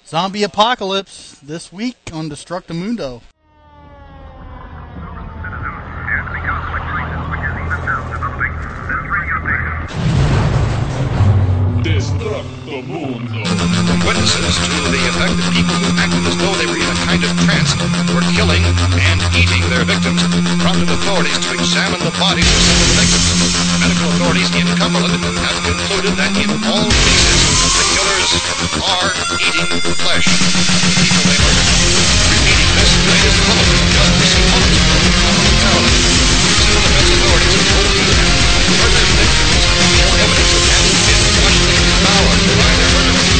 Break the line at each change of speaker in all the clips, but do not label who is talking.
Zombie apocalypse this week on Destructomundo.
Destructomundo. Witnesses to the effect that people who acted as though they were in a kind of trance were killing and eating their victims prompted authorities to examine the bodies of some of the victims. Medical authorities in Cumberland have concluded that in all cases, the killers are eating flesh of the people they murdered. Repeating this latest bulletin just this month from Maryland. Civil defense authorities have told me that murdered victims show evidence of having been fleshly devoured by their murderers.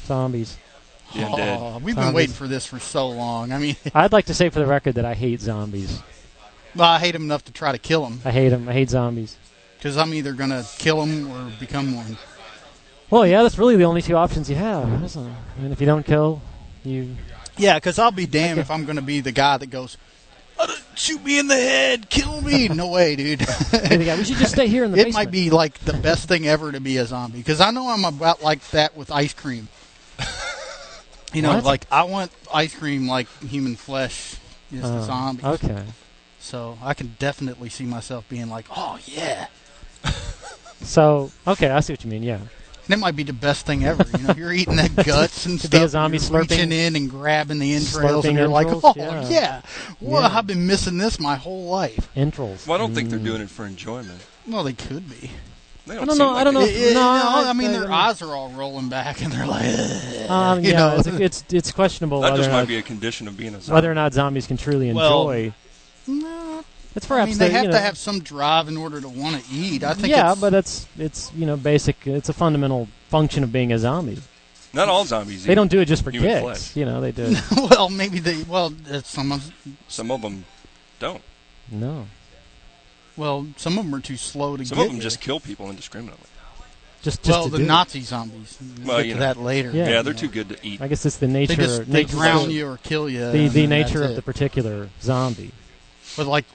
Zombies.
We've been waiting for this for so long. I mean,
I'd like to say for the record that I hate zombies.
well, I hate them enough to try to kill them.
I hate them. I hate zombies.
Because I'm either going to kill them or become one.
Well, yeah, that's really the only two options you have, isn't it? I mean, if you don't kill, you...
Yeah, because I'll be damned if I'm going to be the guy that goes, shoot me in the head, kill me. No way, dude.
We should just stay here in the basement.
It might be like the best thing ever to be a zombie. Because I know I'm about like that with ice cream. You know,
What?
like I want ice cream like human flesh is the zombies.
Okay.
So I can definitely see myself being like, oh, yeah.
So, okay, I see what you mean, yeah.
And it might be the best thing ever. You know, you're eating the guts and
To
stuff.
be a zombie
you're
slurping-
reaching in and grabbing the entrails,
slurping
and you're like,
entrails,
oh,
yeah.
yeah. Well,
Yeah.
I've been missing this my whole life.
Entrails.
Well, I don't think they're doing it for enjoyment.
Well, they could be.
They
I don't know.
seem
I don't know.
like
If, no,
I mean, their eyes are all rolling back, and they're like, you
yeah,
know.
it's questionable
that
whether
just
or
might
not,
be a condition of being a zombie.
whether or not zombies can truly
Well,
enjoy.
No.
It's
I
perhaps
mean, they have
you
to
know,
have some drive in order to want to eat. I think
yeah,
it's,
but it's basic. It's a fundamental function of being a zombie.
Not all zombies.
They don't do it just for
human
kicks.
flesh.
You know, they do.
well, maybe they. Well, some of
them don't.
No.
Well, some of them are too slow to
Some
get
of them
here.
just kill people indiscriminately.
Just
well,
to
the
do it.
Nazi zombies. We'll
Well,
get
you
to
know.
that later.
Yeah.
Yeah, they're too good to eat.
I guess it's the nature.
They
nature
drown
of,
you or kill you.
The
and then
nature
that's
of the
it.
particular zombie.
But like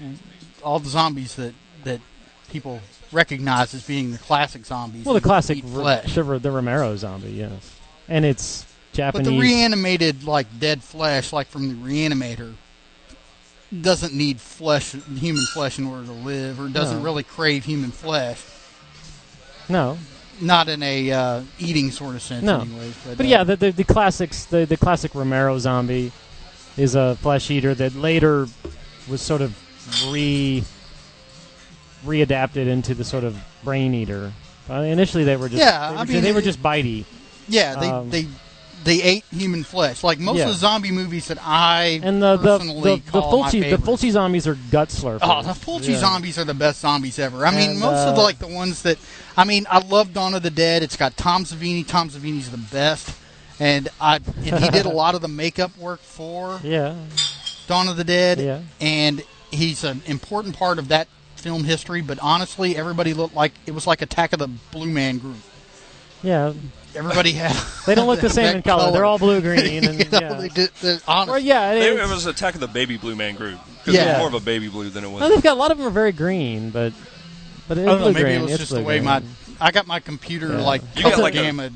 all the zombies that people recognize as being the classic zombies.
Well, the
that
classic
eat flesh.
the Romero zombie, yes, and it's Japanese.
But the reanimated, like dead flesh, like from the Reanimator, doesn't need flesh, human flesh, in order to live, or doesn't
No.
really crave human flesh.
No,
Not in a eating sort of sense,
No.
anyways.
but yeah, the classics, the classic Romero zombie is a flesh eater that later was sort of readapted into the sort of brain eater. Initially, they were just they were just bitey.
Yeah, they ate human flesh. Like most of the zombie movies that I personally call my
the
favorites.
Fulci zombies are gut slurpers.
Oh, the Fulci zombies are the best zombies ever. I mean,
And,
most of the ones that... I mean, I love Dawn of the Dead. It's got Tom Savini. Tom Savini's the best. And he did a lot of the makeup work for Dawn of the Dead.
Yeah.
And he's an important part of that film history. But honestly, everybody looked like... It was like Attack of the Blue Man Group.
Yeah.
Everybody had...
They don't look the same in color. They're all blue-green. And,
they did, honestly.
It was Attack of the Baby Blue Man Group. Because it was more of a baby blue than it was.
Well, they've got a lot of them are very green, but it's
I don't know, maybe
blue-green.
it was
It's
just the way
blue-green.
I got my computer
You got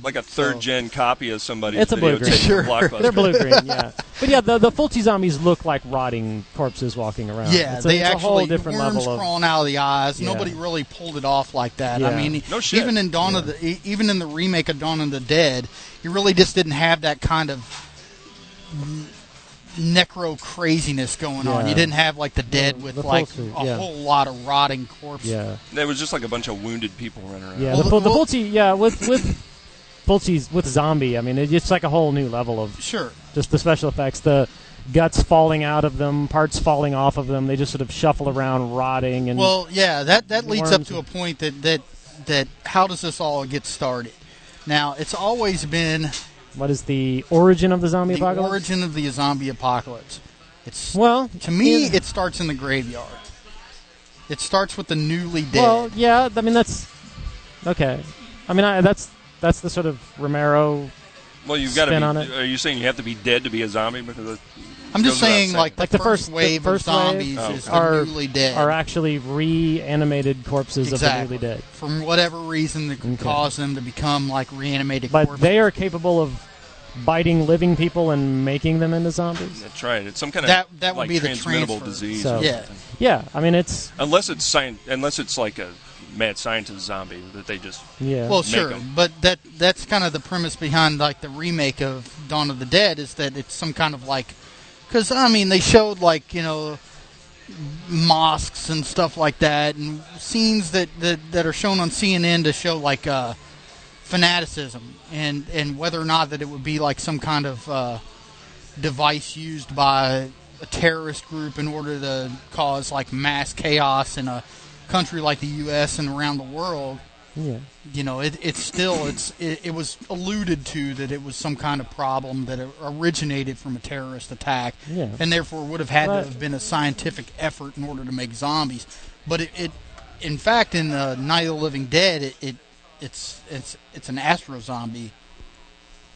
like a third-gen copy of somebody's
It's a blue-green.
videotape from Blockbuster.
They're blue-green, yeah. But yeah, the Fulci zombies look like rotting corpses walking around.
Yeah,
it's
they
a
actually
whole different
worms
level of...
crawling out of the eyes.
Yeah.
Nobody really pulled it off like that.
Yeah.
I mean,
No shit.
even in even in the remake of Dawn of the Dead, you really just didn't have that kind of necro craziness going on.
Yeah.
You didn't have like the dead with
the
like
Fulci,
a
yeah.
whole lot of rotting corpses.
Yeah,
It was just like a bunch of wounded people running around.
yeah.
Well,
The Fulci, yeah, with Fulci's with zombie. I mean, it's like a whole new level of
Sure.
just the special effects. The guts falling out of them, parts falling off of them. They just sort of shuffle around, rotting. And
Well, yeah, that leads up
worms
to a point that how does this all get started? Now, it's always been
what is the origin of the zombie
the
apocalypse?
origin of the zombie apocalypse. It's
Well,
to me,
yeah.
it starts in the graveyard. It starts with the newly dead.
Well, yeah. I mean, that's okay. I mean, that's the sort of Romero.
Well, you've got to
spin
be.
on it.
Are you saying you have to be dead to be a zombie? Because
I'm just saying, like the first wave of zombies is the newly dead.
Are actually reanimated corpses of the newly dead.
From whatever reason that could cause them to become like reanimated corpses.
But they are capable of biting living people and making them into zombies?
That's right. It's some kind of
that would
like
be
transmittable
the
disease.
So,
or
yeah, I mean it's...
Unless it's like a mad scientist zombie that they just
well, sure, but that's kind of the premise behind like the remake of Dawn of the Dead, is that it's some kind of like, because I mean they showed like, you know, mosques and stuff like that, and scenes that are shown on CNN to show like fanaticism and whether or not that it would be like some kind of device used by a terrorist group in order to cause like mass chaos in a country like the U.S. and around the world.
Yeah.
You know, it was alluded to that it was some kind of problem that originated from a terrorist attack, and therefore would have had to have been a scientific effort in order to make zombies. But it in fact, in Night of the Living Dead, it's an astro zombie.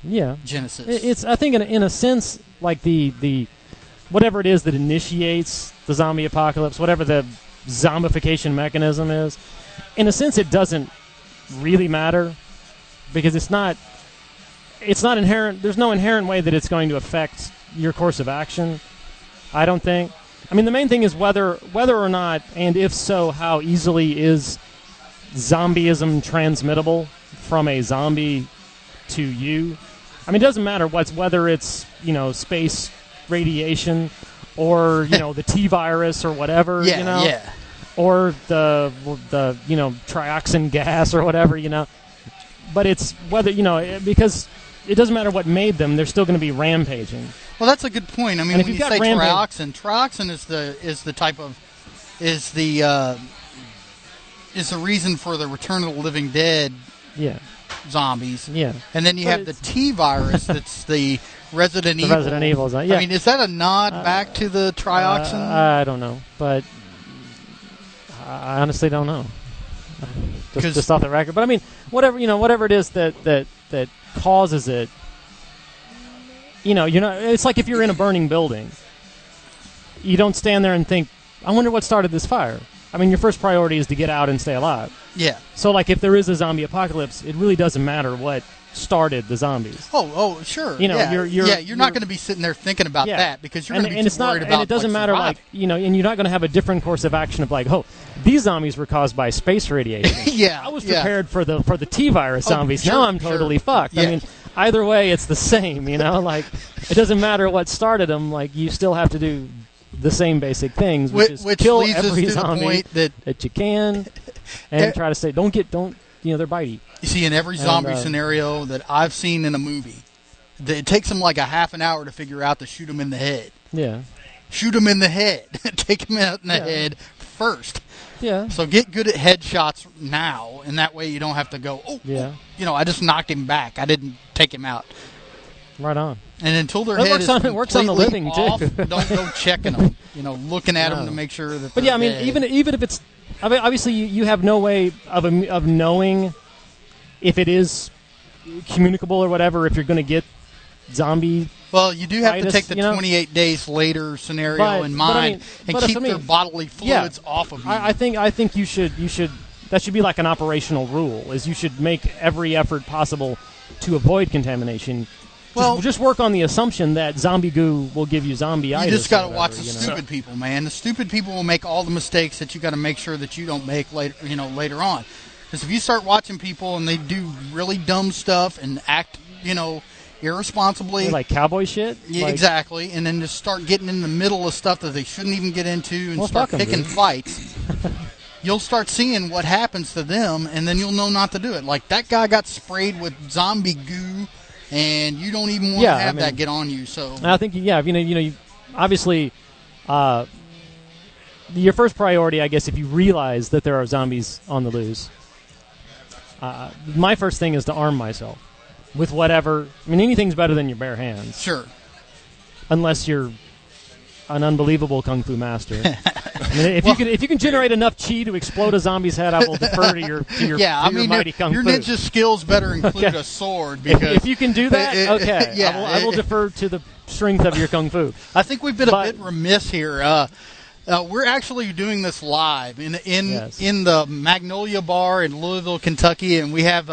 Yeah.
Genesis.
It's I think in a sense like the whatever it is that initiates the zombie apocalypse, whatever the zombification mechanism is, in a sense it doesn't really matter because it's not inherent. There's no inherent way that it's going to affect your course of action, I don't think. I mean, the main thing is whether or not, and if so, how easily is zombieism transmittable from a zombie to you. I mean, it doesn't matter whether it's, you know, space radiation or, you know, the T-virus or whatever, you know, or the you know, trioxin gas or whatever, you know. But it's whether, you know, because it doesn't matter what made them, they're still going to be rampaging.
Well, that's a good point. I mean, when you say trioxin is the reason for the Return of the Living Dead zombies.
Yeah.
And then you have the T-virus that's the Resident Evil.
Resident Evil. Yeah.
I mean, is that a nod back to the trioxin?
I don't know, but I honestly don't know. Just off the record. But I mean, whatever it is that causes it, you know, it's like if you're in a burning building, you don't stand there and think, I wonder what started this fire. I mean, your first priority is to get out and stay alive.
Yeah.
So, like, if there is a zombie apocalypse, it really doesn't matter what started the zombies.
Oh, sure.
You know,
you're not going to be sitting there thinking about that because you're going to be too worried about.
And it doesn't matter,
surviving.
like, you know, and you're not going to have a different course of action of like, oh, these zombies were caused by space radiation. I was prepared for the T-virus zombies. Now I'm totally fucked. I mean, either way, it's the same. You know, like it doesn't matter what started them. Like you still have to do the same basic things, which is kill every zombie that you can, and try to say, don't, you know, they're bitey.
You see, in every zombie scenario that I've seen in a movie, it takes them like a half an hour to figure out to shoot them in the head.
Yeah.
Shoot them in the head. Take them out in the head first.
Yeah.
So get good at headshots now, and that way you don't have to go, you know, I just knocked him back. I didn't take him out.
Right on.
And until their head is
works on the living
off,
too.
don't go checking them. You know, looking at them to make sure that.
But yeah, I mean, even if it's, I mean, obviously you have no way of knowing if it is communicable or whatever. If you're going to get zombie.
Well, you do have to take the 28 days later scenario in mind and keep their bodily fluids off of you.
I think you should. That should be like an operational rule. Is you should make every effort possible to avoid contamination. Well, just work on the assumption that zombie goo will give you zombie-itis.
You just got to watch the stupid people, man. The stupid people will make all the mistakes that you got to make sure that you don't make later on. Because if you start watching people and they do really dumb stuff and act, you know, irresponsibly,
like cowboy shit,
exactly, and then just start getting in the middle of stuff that they shouldn't even get into and start picking fights. You'll start seeing what happens to them, and then you'll know not to do it. Like that guy got sprayed with zombie goo. And you don't even want to have that get on you. So
I think, obviously, your first priority, I guess, if you realize that there are zombies on the loose, my first thing is to arm myself with whatever. I mean, anything's better than your bare hands.
Sure.
Unless you're an unbelievable kung fu master. I mean, if you can generate enough chi to explode a zombie's head, I will defer to your mighty kung
your
fu.
ninja skills better include a sword, because
if you can do that, okay. I will defer to the strength of your kung fu.
I think we've been a bit remiss here. We're actually doing this live in the Magnolia Bar in Louisville, Kentucky, and we have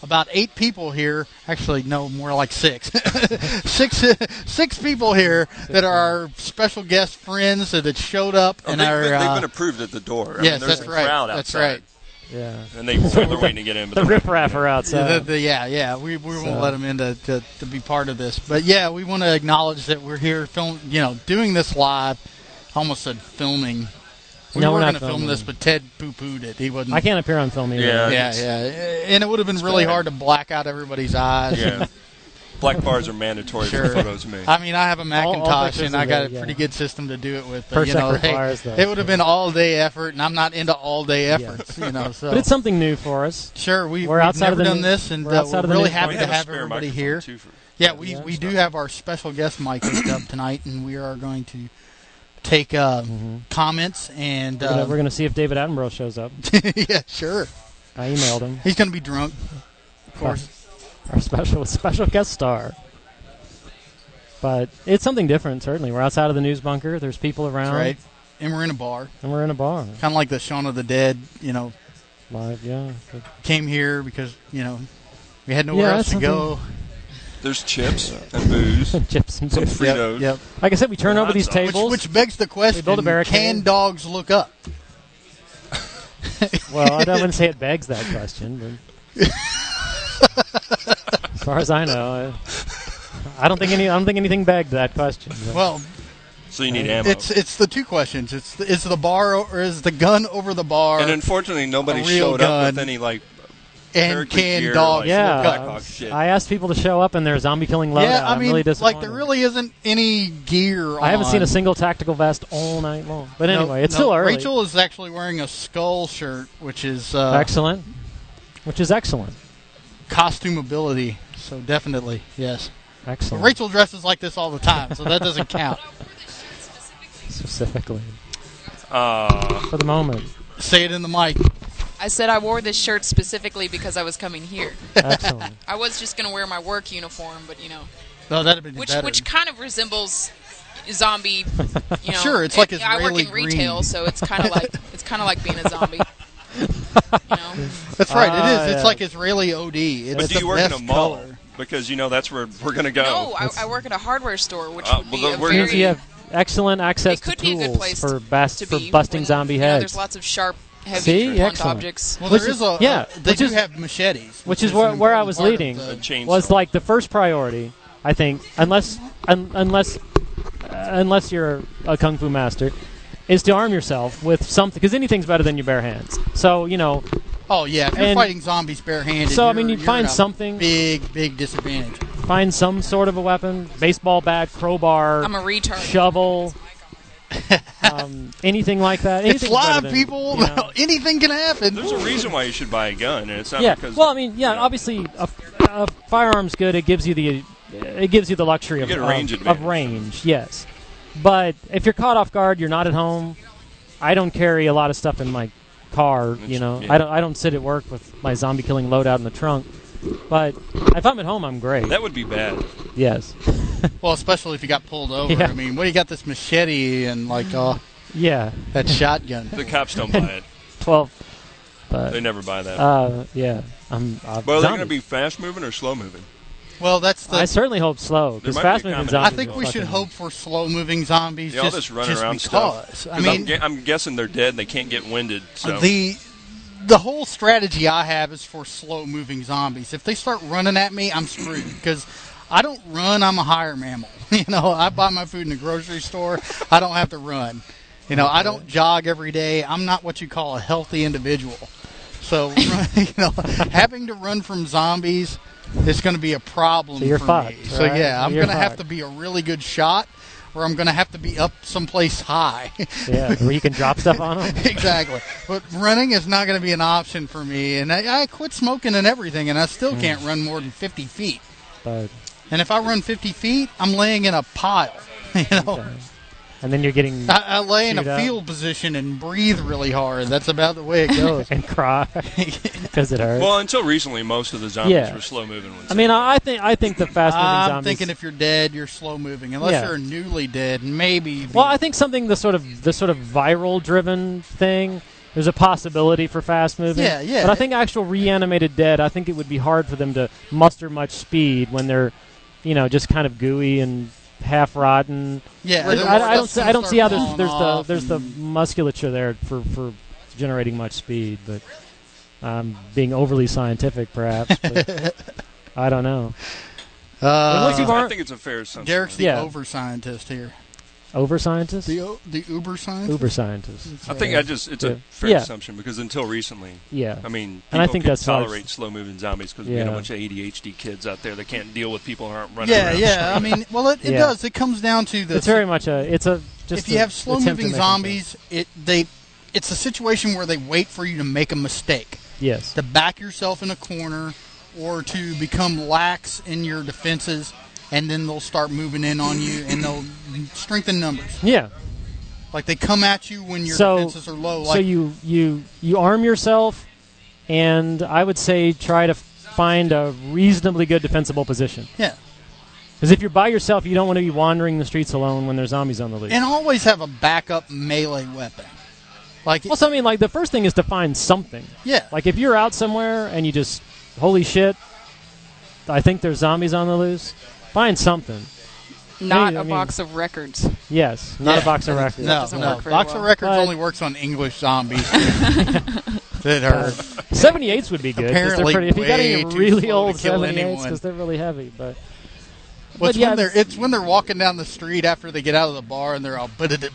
about 8 people here. Actually, no, more like 6. six people here that are our special guest friends that showed up.
They've been approved at the door.
Yes,
there's
that's
a
right.
crowd
That's
outside.
right.
Yeah,
and they're waiting to get in.
The riffraff are outside.
We won't let them in to be part of this. But yeah, we want to acknowledge that we're here doing this live. I almost said filming. We were going to film this, but Ted poo-pooed it. He wasn't.
I can't appear on film either.
Yeah. And it would have been really hard to black out everybody's eyes.
Yeah. Black bars are mandatory for photos of me.
I mean, I have a Macintosh, and I got a pretty good system to do it with. But, it would have been all-day effort, and I'm not into all-day efforts. So.
But it's something new for us.
Sure, we've never done this, and we're really happy to have everybody here. Yeah, we do have our special guest mic hooked up tonight, and we are going to take comments, and
we're going to see if David Attenborough shows up.
Yeah, sure.
I emailed him.
He's going to be drunk, of course.
Our special guest star. But it's something different, certainly. We're outside of the news bunker. There's people around.
That's right. And we're in a bar.
Kind
of like the Shaun of the Dead,
Live, yeah.
Came here because, we had nowhere else to go.
There's chips and booze.
Chips and
some
booze.
Fritos.
Yep.
Like I said, we turn over these tables.
Which begs the question,
we build a barricade.
Can dogs look up?
Well, I wouldn't say it begs that question. But as far as I know, I don't think anything begged that question. But.
Well,
so you need ammo.
It's the two questions. Is the bar or is the gun over the bar?
And unfortunately, nobody showed up with any
and can dogs look up?
I asked people to show up in their zombie killing loadout.
Yeah, I mean,
I'm really disappointed.
there really isn't any gear on.
I haven't seen a single tactical vest all night long. But anyway, it's still early.
Rachel is actually wearing a skull shirt, which is
excellent.
Costume ability, so definitely, yes.
Excellent.
But Rachel dresses like this all the time, so that doesn't count.
Specifically. For the moment.
Say it in the mic.
I said I wore this shirt specifically because I was coming here.
Excellent.
I was just going to wear my work uniform, but
No, that'd be better.
Which kind of resembles zombie.
Sure, it's like Israeli
I work in retail,
green.
so it's kind of like being a zombie.
That's right. It is. It's like Israeli OD.
But do you work in a mall?
Color.
Because that's where we're going to go.
No, I work at a hardware store, which would be a very.
You have excellent access to tools for busting zombie heads.
There's lots of sharp, heavy, blunt objects.
Well, they do have machetes.
Which is where I was leading. Was like the first priority, I think, unless you're a kung fu master, is to arm yourself with something, because anything's better than your bare hands. So
Oh yeah, if you're fighting zombies barehanded.
So you find something.
Big disadvantage.
Find some sort of a weapon: baseball bat, crowbar.
I'm a retard.
Shovel. Anything like that.
It's live, people. Anything can happen.
There's a reason why you should buy a gun, and it's not because.
Well, obviously, a firearm's good. It gives you the luxury of range. Yes, but if you're caught off guard, you're not at home. I don't carry a lot of stuff in my car. I don't sit at work with my zombie killing loadout in the trunk. But if I'm at home, I'm great.
That would be bad.
Yes.
Well, especially if you got pulled over.
Yeah.
I mean, you got this machete and that shotgun.
The cops don't buy it.
12. But,
they never buy that.
Yeah.
But are they going to be fast moving or slow moving?
Well, I
certainly hope slow, because fast moving zombies.
I think we should hope for slow moving zombies.
All this running around
because.
Stuff. I'm guessing they're dead and they can't get winded. So.
The whole strategy I have is for slow-moving zombies. If they start running at me, I'm screwed, because I don't run. I'm a higher mammal. I buy my food in the grocery store. I don't have to run. I don't jog every day. I'm not what you call a healthy individual. So, having to run from zombies is going to be a problem for me.
Right?
So, yeah, I'm going to have to be a really good shot, or I'm going to have to be up someplace high.
Yeah, where you can drop stuff on them.
Exactly. But running is not going to be an option for me. And I quit smoking and everything, and I still can't run more than 50 feet.
But,
and if I run 50 feet, I'm laying in a pile.
Okay. and then you're getting
I lay in a
chewed up.
field position and breathe really hard. That's about the way it goes.
and cry because it hurts.
Well, until recently, most of the zombies were slow-moving ones.
I mean, I think the fast-moving zombies.
I'm thinking if you're dead, you're slow-moving. Unless you're newly dead, maybe.
Well, I think something the sort of viral-driven thing. There's a possibility for fast-moving.
Yeah.
But I think actual reanimated dead, I think it would be hard for them to muster much speed when they're, just kind of gooey and half rotten.
Yeah,
I don't see how there's the musculature there for generating much speed. But being overly scientific, perhaps. But I don't know.
I think it's a fair assumption.
Derek's the over-scientist here.
Over scientist?
The uber scientist?
Uber scientist.
I think it's a fair assumption because until recently, I mean, people
and I think that's
tolerate slow-moving zombies because we have a bunch of ADHD kids out there that can't deal with people who aren't running around.
I mean, well, it does. It comes down to this.
It's very much just
if you have slow-moving zombies, it's a situation where they wait for you to make a mistake.
Yes.
To back yourself in a corner or to become lax in your defenses. And then they'll start moving in on you, and they'll strengthen numbers.
Yeah,
like they come at you when your defenses are low.
So you arm yourself, and I would say try to find a reasonably good defensible position.
Yeah,
because if you're by yourself, you don't want to be wandering the streets alone when there's zombies on the loose.
And always have a backup melee weapon.
So I mean, the first thing is to find something.
Yeah.
Like if you're out somewhere and you just, holy shit, I think there's zombies on the loose. Find something.
Not a box of records.
Yes, not a box of records.
No, box of records only works on English zombies. That hurt.
78s would be good.
Apparently,
if you got any really old
78s,
because they're really heavy. But
it's when they're walking down the street after they get out of the bar and they're all
but something.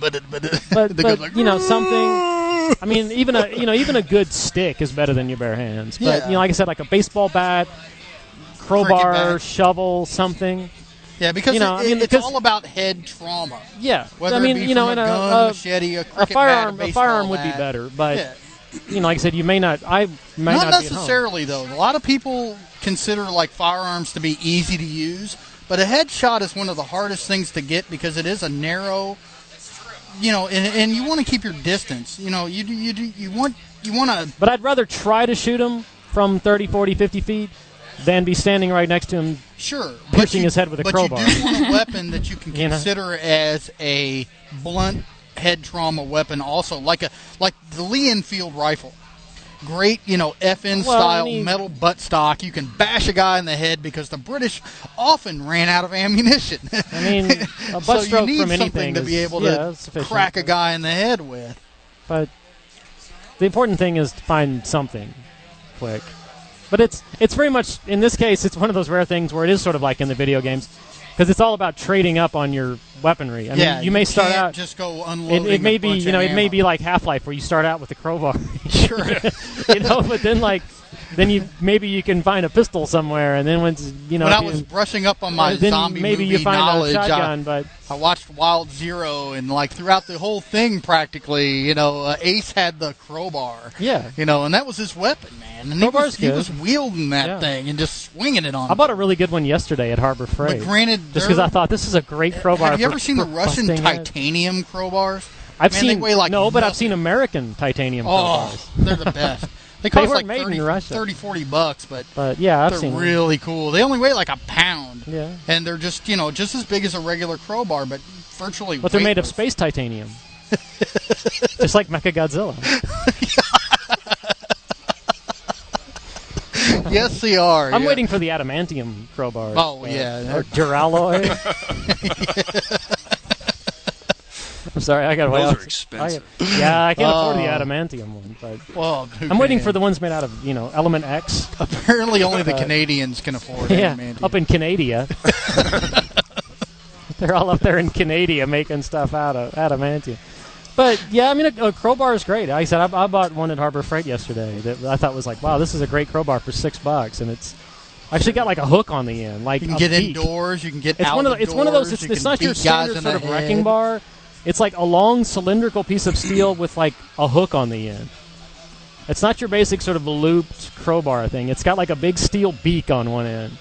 I mean, even a good stick is better than your bare hands. But like I said, like a baseball bat. Crowbar, shovel, something.
Yeah, because it's all about head trauma.
Yeah,
whether it be from a gun, machete, a cricket bat,
a firearm would be better, but like I said, you may not. I might not
necessarily though. A lot of people consider like firearms to be easy to use, but a headshot is one of the hardest things to get because it is a narrow. And you want to keep your distance. You want to.
But I'd rather try to shoot him from 30, 40, 50 feet. Than be standing right next to him, pushing his head with a crowbar.
But you do want a weapon that you can consider as a blunt head trauma weapon, also like the Lee Enfield rifle. Great, FN style metal buttstock. You can bash a guy in the head because the British often ran out of ammunition.
I mean, a butt stroke from anything
something to be able to crack a guy in the head with.
But the important thing is to find something quick. But it's very much, in this case, it's one of those rare things where it is sort of like in the video games, because it's all about trading up on your weaponry. I mean, you may start out
just go unloading.
It may be, it may be like Half-Life where you start out with a crowbar.
Sure.
But then you can find a pistol somewhere, and then when
I was brushing up on my zombie
maybe
movie
you find
knowledge,
a shotgun, but
I watched Wild Zero, and throughout the whole thing, practically, Ace had the crowbar.
Yeah.
And that was his weapon, man. And he was wielding that thing and just swinging it on.
I bought a really good one yesterday at Harbor Freight.
But granted,
just because I thought this is a great crowbar.
Have you ever seen the Russian titanium crowbars?
I've seen American titanium crowbars.
They're the best. They cost like
made in Russia.
$30-$40, but
yeah, I've seen
they're really cool. They only weigh like a pound.
Yeah.
And they're just, just as big as a regular crowbar, but virtually
But they're made of space titanium. Just like Mechagodzilla.
Yes, they are.
I'm waiting for the adamantium crowbars.
Oh, yeah.
Or Duralloy. I'm sorry, I got
those are expensive.
I can't afford the adamantium one, but I'm waiting for the ones made out of Element X.
Apparently, only the Canadians can afford adamantium.
Up in Canada, they're all up there in Canada making stuff out of adamantium. But yeah, I mean, a crowbar is great. Like I said, I bought one at Harbor Freight yesterday that I thought was like, wow, this is a great crowbar for $6, and it's actually got like a hook on the end. Like
you can get indoors, you can get
out.
It's
one of those. It's not your standard sort of wrecking bar. It's like a long cylindrical piece of steel with like a hook on the end. It's not your basic sort of looped crowbar thing. It's got like a big steel beak on one end,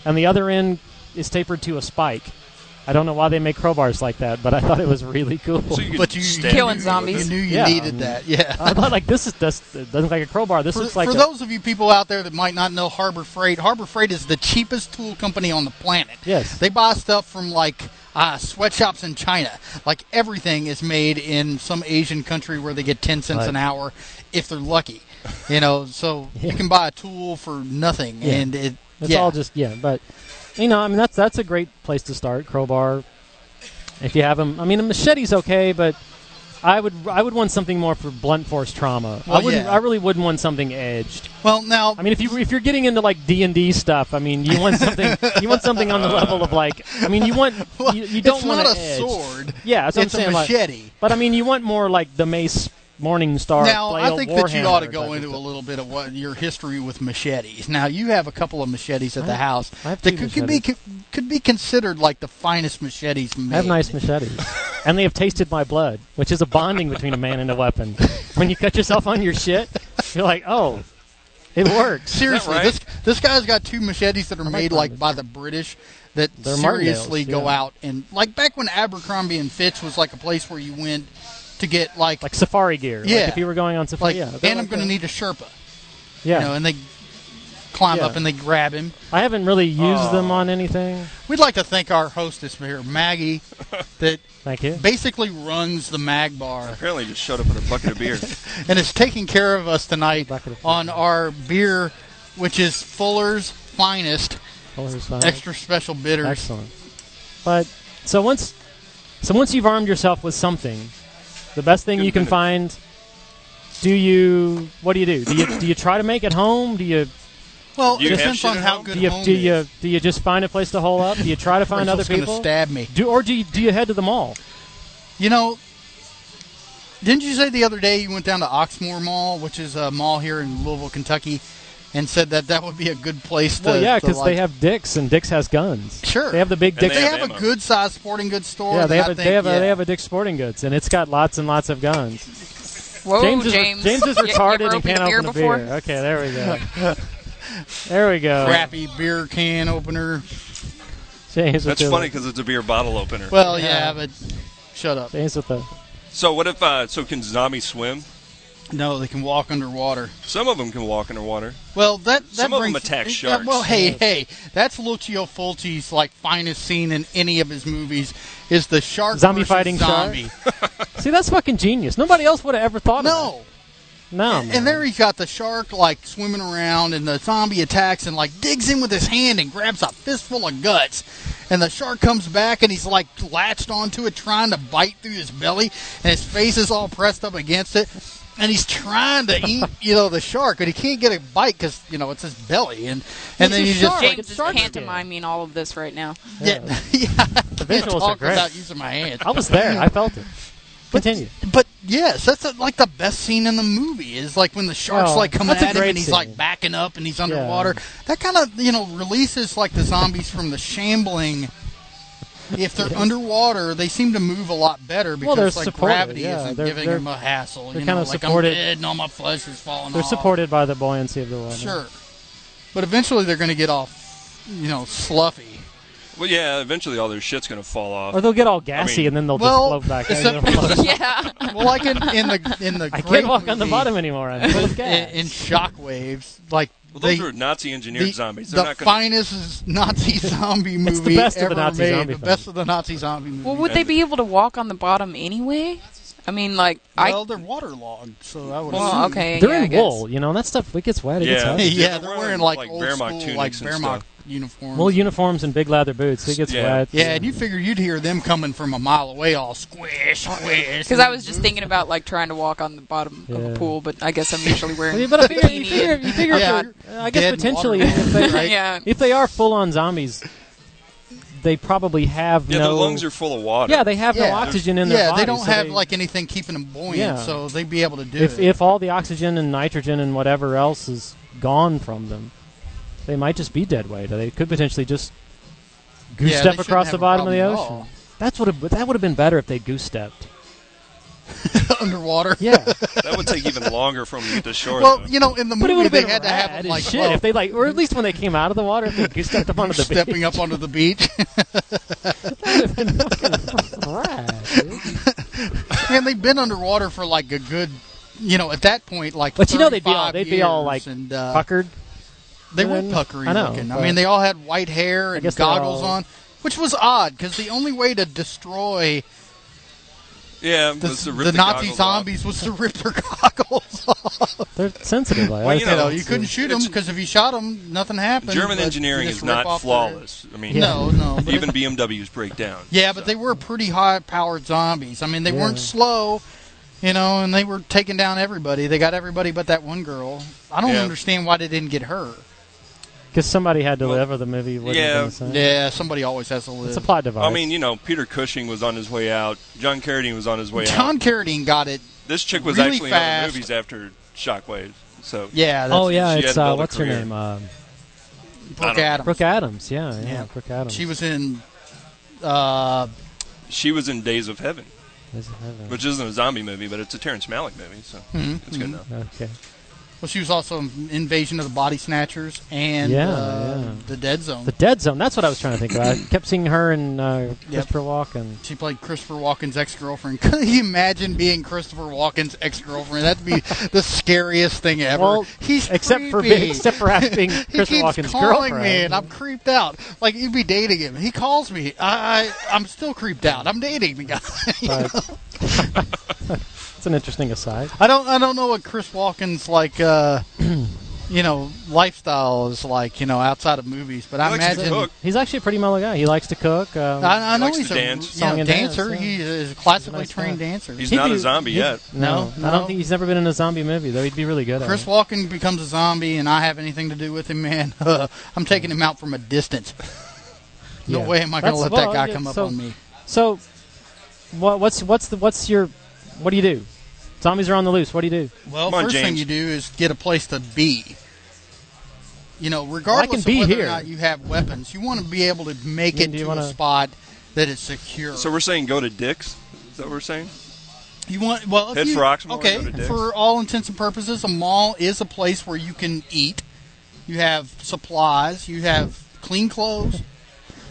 and the other end is tapered to a spike. I don't know why they make crowbars like that, but I thought it was really cool.
So you
But
could
you
stab
Killing
people with
zombies.
You
it.
knew you
Yeah.
needed that. Yeah.
I thought, like, this doesn't look like a crowbar. This looks like
For those of you people out there that might not know Harbor Freight is the cheapest tool company on the planet.
Yes.
They buy stuff from, like, sweatshops in China. Like, everything is made in some Asian country where they get 10 cents an hour if they're lucky. You know, so you can buy a tool for nothing.
Yeah.
And
It's all just, but, you know, I mean, that's a great place to start, crowbar. If you have them, I mean, a machete's okay, but I would want something more for blunt force trauma.
Well,
I really wouldn't want something edged.
Well, now...
I mean, if you're getting into, like, D&D stuff, I mean, you want something on the level of, like, I mean, you don't want
it's not a
edge.
sword.
Yeah, that's what
It's
I'm saying.
a machete.
But, I mean, you want more like the Mace Morningstar.
Now, I
flail
think that you ought to
Warhammer
go
type
into
of
a
stuff.
little bit of what your history with machetes. Now, you have a couple of machetes at the house
I have
that
two
could be considered like the finest machetes made.
I have nice machetes. And they have tasted my blood, which is a bonding between a man and a weapon. When you cut yourself on your shit, you're like, oh, it works.
Seriously,
right?
this guy's got two machetes that are made like
bondage.
by the British that
They're
seriously
martingales,
go
yeah.
out and like back when Abercrombie and Fitch was like a place where you went to get like
safari gear.
Yeah.
Like if you were going on safari,
like
yeah.
and I'm going to need a Sherpa.
Yeah.
You know, and they climb
Yeah.
up and they grab him.
I haven't really used them on anything.
We'd like to thank our hostess here, Maggie, that
Thank you.
basically runs the Mag Bar
Apparently just showed up with a bucket of beer.
and is taking care of us tonight
Bucket of
on our beer, which is Fuller's Finest
Fuller's fine.
Extra Special Bitters.
Excellent. But so once you've armed yourself with something, the best thing
Good
you can
finish.
find. What do you do? Do you try to make it home? Do you
Well,
You
it
have
depends
shit
on
at
how
home?
good
do you
home
do you
is.
do you just find a place to hole up? Do you try to find other
Rachel's
people?
gonna stab me.
Do you head to the mall?
You know, didn't you say the other day you went down to Oxmoor Mall, which is a mall here in Louisville, Kentucky, and said that would be a good place to...
Well, yeah,
to,
because
like,
they have Dick's, and Dick's has guns.
Sure.
They have the big
And
Dick's.
They
They
have
have
a
ammo.
good-sized sporting goods store.
Yeah, they
and
have
I
a
think,
they have a Dick's Sporting Goods, and it's got lots and lots of guns.
Whoa,
James is
James.
retarded
You ever
and can't
opened a beer
open a
before?
beer. Okay, there we go. There we go.
crappy beer can opener.
James with
That's
the-
funny because it's a beer bottle opener.
Well,
Yeah.
yeah, but shut up.
James with the.
So what if, so can zombies swim?
No, they can walk underwater.
Some of them can walk underwater.
Well, that
Some of them
brings,
attack sharks.
Well, hey, that's Lucio Fulci's like finest scene in any of his movies is the shark
Zombie
versus
fighting shark?
zombie.
See, that's fucking genius. Nobody else would have ever thought of
No.
that. No,
And there he's got the shark like swimming around, and the zombie attacks and like digs in with his hand and grabs a fistful of guts. And the shark comes back and he's like latched onto it, trying to bite through his belly, and his face is all pressed up against it. And he's trying to eat, the shark, but he can't get a bite because it's his belly. And then
a
you just
shark.
like,
James is
Shark
pantomiming all of this right now.
yeah,
The visuals are
talk
great.
without using my hands.
I was there. I felt it. Continue.
But yes, that's like the best scene in the movie is like when the shark's
Oh,
like coming
that's a
at him
great
and he's
scene.
like backing up and he's underwater. That kind of releases like the zombies from the shambling. If they're underwater, they seem to move a lot better because
they're
like
supported,
gravity
yeah.
isn't
They're-
giving
they're-
them a hassle.
they're
You
kind
know,
of
like
supported-
I'm dead and all my flesh is falling
They're
off.
supported by the buoyancy of the water.
Sure, but eventually they're going to get all, sloughy.
Well, yeah, eventually all their shit's going to fall off.
Or they'll get all gassy and then they'll just float back.
Yeah.
Well, like in the
I
great
can't walk on the
movie,
bottom anymore. I'm full of gas.
in Shockwaves, like
Well, those
they,
are Nazi engineered zombies. They're
the
not going
finest Nazi zombie movie
It's the best of
ever
the Nazi
made.
zombie
The
film.
best of the Nazi zombie movie.
Well, would they be able to walk on the bottom anyway? I mean, like,
Well, they're waterlogged, so I would
Well,
assume.
okay.
They're
yeah, I
in
guess.
wool, that stuff. It gets wet. It gets
Yeah.
hot.
Yeah,
they're
they're wearing like old
Wehrmacht
school,
tunics
like
and
Wehrmacht
stuff.
uniforms.
Wool uniforms and big leather boots. It gets
Yeah.
wet.
Yeah, and you figure you'd hear them coming from a mile away, all squish, squish.
Because I was just thinking about like trying to walk on the bottom of
Yeah.
a pool, but I guess I'm usually wearing.
Well, but I figure,
bikini
you figure
Yeah,
if they're- I guess
dead
potentially
water.
if they,
Right?
Yeah.
if they are full-on zombies, they probably have
Yeah,
no.
their lungs are full of water.
Yeah, they have no
Yeah.
oxygen in their
Yeah,
body.
they don't
so
have like anything keeping them buoyant,
Yeah.
so they'd be able to do
if
it.
if all the oxygen and nitrogen and whatever else is gone from them, they might just be dead weight. They could potentially just goose
Yeah,
step
they shouldn't
across the
have a
bottom of the
problem at
ocean.
all.
That would have been better if they goose stepped.
Underwater.
Yeah,
That would take even longer from them to shore.
Well,
though.
in the
but it would
movie
have
they
been
had to have
rad
them
as
like
shit
well,
if they or at least when they came out of the water, if they goose stepped up onto the beach.
stepping up onto the beach.
That
Man, they've been underwater for like a good, at that point, like.
But they'd be all like
and,
puckered.
They were puckery
I know,
looking. I mean, they all had white hair and goggles on, which was odd because the only way to destroy.
Yeah,
the Nazi zombies was to rip their goggles off.
They're sensitive.
You couldn't shoot them because if you shot them, nothing happened.
German engineering is not flawless. I mean,
no.
Even BMWs break down.
Yeah, but they were pretty high-powered zombies. I mean, they weren't slow, and they were taking down everybody. They got everybody but that one girl. I don't understand why they didn't get her.
Because somebody had to live, or the movie wasn't
Yeah, somebody always has to live.
It's a plot device.
I mean, Peter Cushing was on his way out. John Carradine was on his way out.
John Carradine got it.
This chick was
really
actually
fast.
in the movies after Shockwave. So
yeah.
It's what's her name?
Brooke Adams.
Brooke Adams. Yeah. Brooke Adams.
She was in.
She was in Days of Heaven. Which isn't a zombie movie, but it's a Terrence Malick movie, so it's good enough.
Okay.
Well, she was also in Invasion of the Body Snatchers and The Dead Zone.
The Dead Zone, that's what I was trying to think of. I kept seeing her and Christopher Walken.
She played Christopher Walken's ex-girlfriend. Could you imagine being Christopher Walken's ex-girlfriend? That'd be the scariest thing ever.
Well,
he's
except for having Christopher Walken's
calling
girlfriend.
Me and I'm creeped out. Like, you'd be dating him. He calls me. I'm still creeped out. I'm dating the guy.
It's an interesting aside.
I don't know what Chris Walken's like, lifestyle is like, outside of movies. But I imagine
he's actually a pretty mellow guy. He likes to cook.
I know he's a dancer.
Dance,
He is a classically trained dancer.
He's not a zombie yet.
No, I don't think he's never been in a zombie movie, though. He'd be really good at it.
Chris Walken becomes a zombie, and I have anything to do with him, man. I'm taking him out from a distance. No way am I going to let that guy come up on me.
So, what do you do? Zombies are on the loose. What do you do?
Well, first thing you do is get a place to be. Regardless of whether or not you have weapons, you want to be able to make it to a spot that is secure.
So we're saying go to Dick's? Is that what we're saying?
You want
for Oxmoor,
okay,
go to Dick's?
For all intents and purposes, a mall is a place where you can eat. You have supplies. You have clean clothes.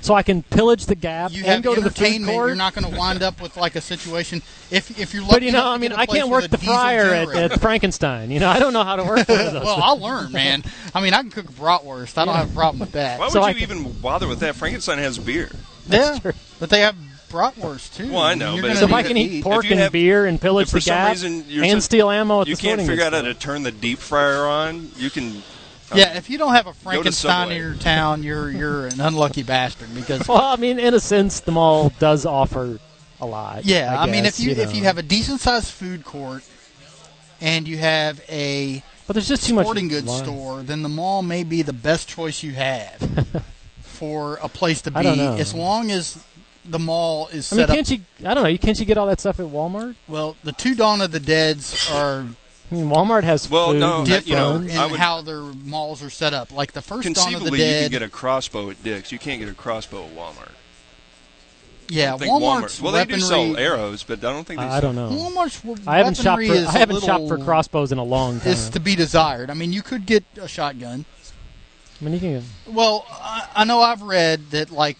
So I can pillage the Gap and go to the food court.
You're not going to wind up with like a situation if you're lucky.
But I can't work the fryer at Frankenstein. I don't know how to work one of those.
Well, I'll learn, man. I mean, I can cook bratwurst. I don't have a problem with that.
Why would you even bother with that? Frankenstein has beer.
Yeah, but they have bratwurst too.
Well, I know.
So if I can eat pork and beer and pillage the Gap and steal ammo at the sporting goods,
you can't figure out how to turn the deep fryer on. You can.
Yeah, if you don't have a Frankenstein in your town, you're an unlucky bastard because.
Well, I mean, in a sense, the mall does offer a lot.
Yeah,
I
mean,
guess,
if you have a decent sized food court and you have a
there's just too much
sporting goods store, then the mall may be the best choice you have for a place to be.
I don't know.
As long as the mall is set up.
Can't you get all that stuff at Walmart?
Well, the two Dawn of the Deads are.
I mean, Walmart has
different in how their malls are set up. Like the first Dawn of the Dead,
you can get a crossbow at Dick's. You can't get a crossbow at Walmart.
Yeah, Walmart's
well, they do sell arrows, but I don't think they sell.
I don't know.
Walmart's
I haven't shopped for crossbows in a long time.
It's to be desired. I mean, you could get a shotgun.
I mean, you can.
Well, I know I've read that, like,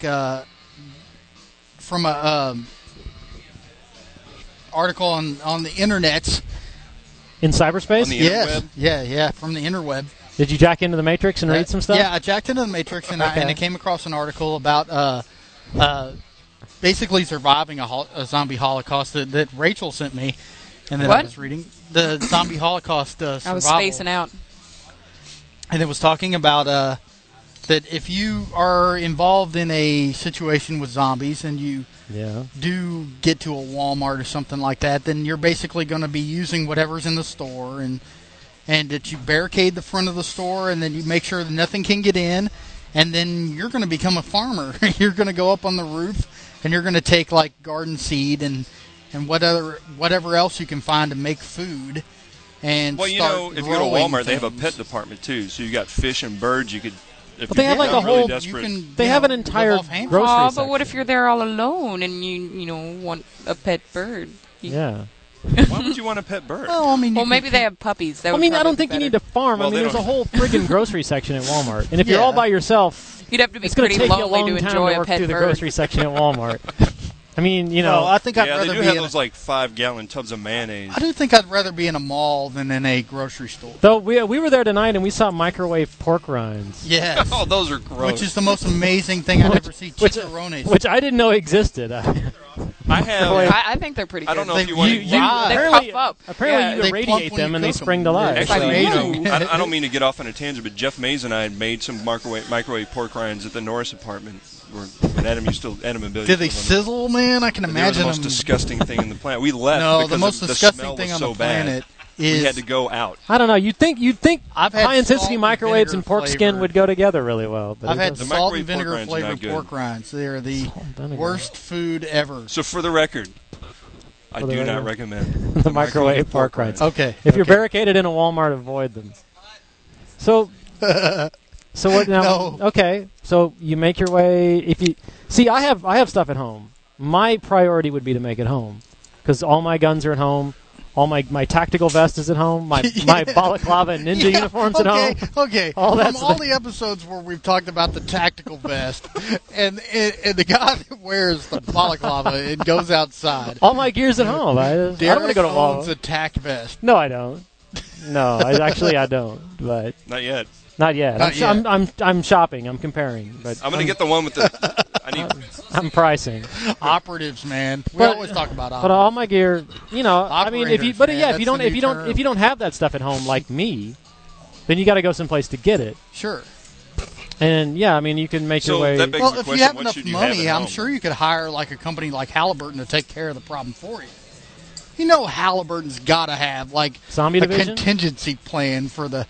from a article on the internet.
In cyberspace?
On the interweb?
Yeah, from the interweb.
Did you jack into the Matrix and read some stuff?
Yeah, I jacked into the Matrix, and I came across an article about basically surviving a zombie holocaust that Rachel sent me, and then I was reading the zombie holocaust survival.
I was spacing out.
And it was talking about that if you are involved in a situation with zombies and you do get to a Walmart or something like that, then you're basically going to be using whatever's in the store, and that you barricade the front of the store, and then you make sure that nothing can get in, and then you're going to become a farmer. You're going to go up on the roof, and you're going to take like garden seed and whatever else you can find to make food. And
if you go to Walmart, they have a pet department too. So you got fish and birds. You could.
But they have like a whole. They have an entire grocery section.
But what if you're there all alone and you want a pet bird?
Yeah.
Why would you want a pet bird?
Well, I mean,
maybe they have puppies.
I don't think you need to farm. There's a whole friggin' grocery section at Walmart, and if you're all by yourself,
You'd have to be
It's going to
pretty
take you a
lonely
long
to
time
enjoy
to
a
work
pet
through the
bird.
grocery section at Walmart. I mean, you know.
Well, I think I'd
Yeah, they
rather
do
be
have
in
those like 5-gallon tubs of mayonnaise.
I do think I'd rather be in a mall than in a grocery store.
Though we were there tonight and we saw microwave pork rinds.
Yeah.
Oh, those are gross.
Which is the most amazing thing I've ever seen. Chicharrones.
Which I didn't know existed.
I have.
I think they're pretty good.
I don't know
They-
if you want to.
you-
They
apparently,
puff up.
apparently
Yeah.
you
They plump
irradiate
when
them
you
and they
cook
spring
them.
to life.
It's
Actually,
amazing.
I don't mean to get off on a tangent, but Jeff Mays and I had made some microwave pork rinds at the Norris apartment. When Adam and Billy.
Did they sizzle, man? I can
They were
imagine
the most
them.
disgusting thing in the planet. We left
No,
because
the most
the
disgusting
smell
thing
was
on
so
the planet
bad.
is
We had to go out.
I don't know. You'd think
I've had
high intensity
salt and
microwaves and
vinegar
pork skin
flavored-
would go together really well. But
I've
it
had
doesn't.
The
salt and
microwave pork
vinegar
rinds are not
flavored
good.
pork rinds. They are the
Salt and vinegar.
worst food ever.
So for the record, I
For the
do not
record.
recommend
the microwave pork rinds.
Okay.
If you're
okay.
barricaded in a Walmart, avoid them. So what now?
No.
Okay. So you make your way. If you see, I have stuff at home. My priority would be to make it home because all my guns are at home. All my tactical vest is at home. My balaclava and ninja uniforms at home.
Okay.
All
From
that's
all the episodes where we've talked about the tactical vest and the guy that wears the balaclava and goes outside.
All my gear's at home. I don't want to
Derek
go to
owns
Walmart.
a tack vest.
No, I don't. No, I don't. But
Not yet.
not yet.
Not yet.
I'm shopping. I'm comparing. But
I'm going to get the one with the. I need.
I'm pricing.
Operatives, man. We
But-
always talk about
But
operatives.
all my gear, I mean, if you,
Operators,
but
man,
yeah,
that's
if you don't,
the
if
new
you don't,
term.
if you don't have that stuff at home like me, then you got to go someplace to get it.
Sure.
And yeah, I mean, you can make
So
your way.
that begs
Well,
the
if you
question:
have
what
enough
should you have
money,
at
I'm
home?
sure you could hire like a company like Halliburton to take care of the problem for you. You know, Halliburton's got to have like
Zombie
a
division?
contingency plan for the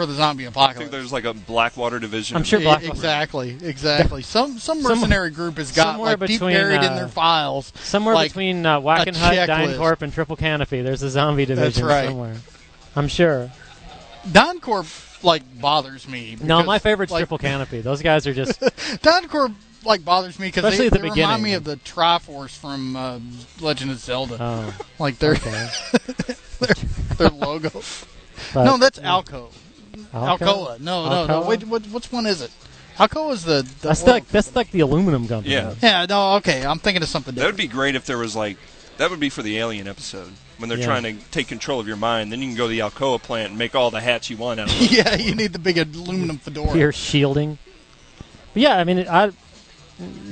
zombie
I
apocalypse.
think there's like a Blackwater division.
I'm sure Blackwater.
Exactly. Some mercenary group has got
somewhere
like deep
between,
buried in their files.
Somewhere
like,
between Wackenhut,
checklist.
DynCorp, and Triple Canopy, there's a zombie division
right.
somewhere. I'm sure.
DynCorp like bothers me.
No,
because,
my favorite's
like,
Triple Canopy. Those guys are just.
DynCorp like bothers me because
Especially
they
at the
remind
beginning.
me of the Triforce from Legend of Zelda.
Oh,
Like their
okay.
their logo.
But,
No, that's Alco.
Alcoa?
Alcoa. No.
Alcoa?
Wait, which one is it? Alcoa is the
That's like the aluminum company.
Yeah.
Yeah, no, okay. I'm thinking of something
That would
different.
be great if there was like. That would be for the Alien episode when they're
Yeah.
trying to take control of your mind. Then you can go to the Alcoa plant and make all the hats you want out of it.
Yeah, you need the big aluminum fedora.
Pure shielding. But yeah, I mean,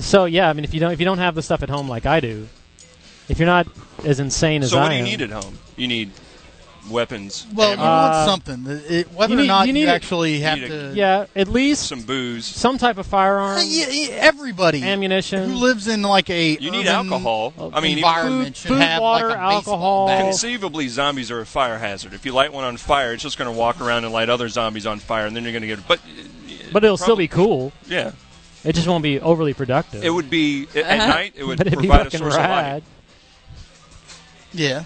so yeah, I mean, if you don't have the stuff at home like I do, if you're not as insane as
So
I
what do you
am,
need at home? You need weapons.
Well, you
ammo,
want something. Whether
you need-
or not
you
you,
need a-
actually have
need
to.
yeah, at least
some booze.
some type of firearm,
Everybody
ammunition.
who lives in like a
You need
urban
alcohol. I mean, even
environment should
Food,
have
water,
like a baseball
alcohol.
bat.
conceivably, zombies are a fire hazard. If you light one on fire, it's just going to walk around and light other zombies on fire, and then you're going to get.
but it'll still be cool.
Yeah,
It just won't be overly productive.
it would be at night. It would
but it'd be
provide a
fucking
source of
rad.
light.
Yeah.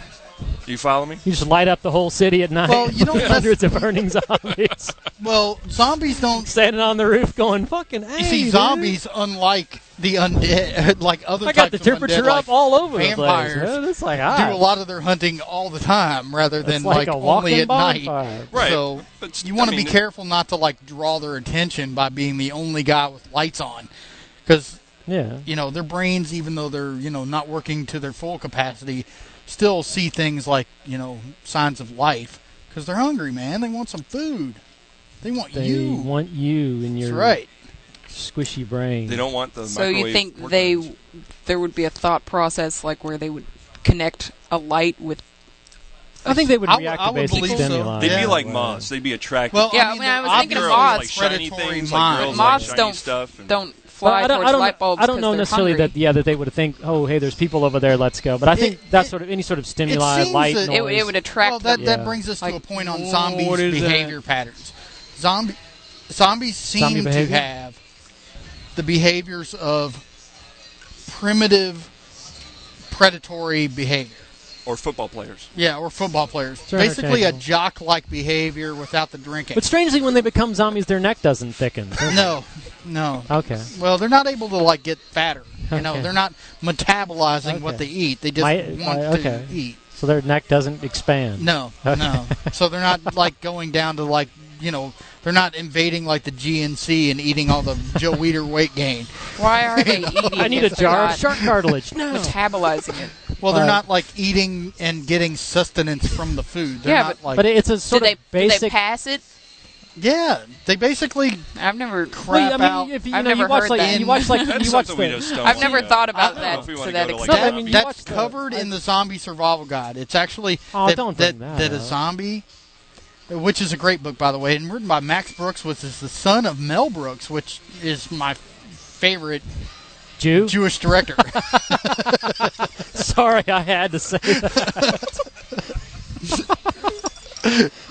Do you follow me?
You just light up the whole city at night.
Well, you know,
with
that's-
hundreds of burning zombies
Well, zombies don't.
standing on the roof, going fucking. Hey,
You see,
dude.
zombies, unlike the undead, like other
I got
types
the
of undead,
temperature
like
up all over the place.
vampires,
Man. It's like
do
hot.
a lot of their hunting all the time rather than
It's like a
only
walking
at night.
bonfire.
Right.
So
But
you want
I
to be
mean,
careful not to like draw their attention by being the only guy with lights on, because
Yeah.
their brains, even though they're not working to their full capacity, still see things like signs of life because they're hungry, man. They want some food. They want
They
you.
want you in your
That's right.
squishy brain.
They don't want the.
So you
microwave
think
work items.
there would be a thought process like where they would connect a light with?
I think they would
I
react
would
to basic
believe so.
stimuli.
They'd be
Yeah.
like moths. They'd be attracted.
Well,
Yeah,
I mean,
I was
they're
thinking of
obviously
moths.
like shiny
predatory
things, like
minds.
girls
Moths
like shiny
don't
stuff. and-
don't
Well,
fly towards light bulbs.
I don't
'cause
know
they're
necessarily
hungry.
that they would think, oh, hey, there's people over there, let's go. But I think that's sort of any sort of stimuli,
seems
light,
that-
noise.
It would attract
Well,
them.
that
Yeah.
brings us to
Like,
a point on
what
zombies'
is that?
behavior patterns. Zombies seem
Zombie
to
behavior?
have the behaviors of primitive predatory behavior.
or football players.
Yeah, or football players.
Sure,
Basically a
interchangeable.
jock-like behavior without the drinking.
But strangely, when they become zombies, their neck doesn't thicken.
No.
Okay.
Well, they're not able to get fatter.
Okay.
They're not metabolizing what
Okay.
they eat. They just want
okay.
to eat.
So their neck doesn't expand.
No,
Okay.
no. So they're not going down to they're not invading like the GNC and eating all the Joe Weider weight gain.
Why are they eating?
I need a
if
jar
they're
of
not
shark cartilage. No.
metabolizing it.
Well, they're not like eating and getting sustenance from the food. They're
Yeah,
not like.
But it's a sort
Do
of basic.
they pass it?
Yeah, they basically
I've never.
crap out.
If
I've
you
never
watch
heard
like
that.
you watch like
That's
you watch
something we
the.
just don't
I've never
wanna-
thought
I don't
about
know
that
if we
to
wanna
that
go to, like,
extent.
No, I mean, you
that's
watch the-
covered in the Zombie Survival Guide. It's actually
Oh,
that,
don't
that,
bring that
that a
up.
zombie, which is a great book, by the way, and written by Max Brooks, which is the son of Mel Brooks, which is my favorite
Jew.
Jewish director.
Sorry, I had to say that.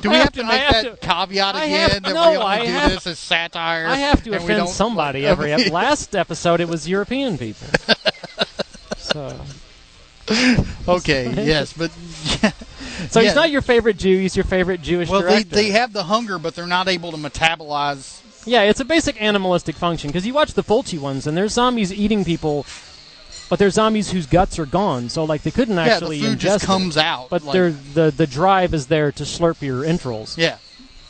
Do we
I
have
have
to
to-
make
I have
that
to-
caveat
I
again?
have-
That
no,
we only
I
do
have-
this as satire.
I have to
and we
offend
don't-
somebody every last episode. It was European people. So
Okay, yes, but
So
Yeah.
he's not your favorite Jew. He's your favorite Jewish
well,
director.
they have the hunger, but they're not able to metabolize.
Yeah, it's a basic animalistic function. Because you watch the Fulci ones, and there's zombies eating people, but they're zombies whose guts are gone. So like they couldn't
Yeah, the
actually
food
ingest
just
it.
comes out.
But
like,
the drive is there to slurp your entrails.
yeah.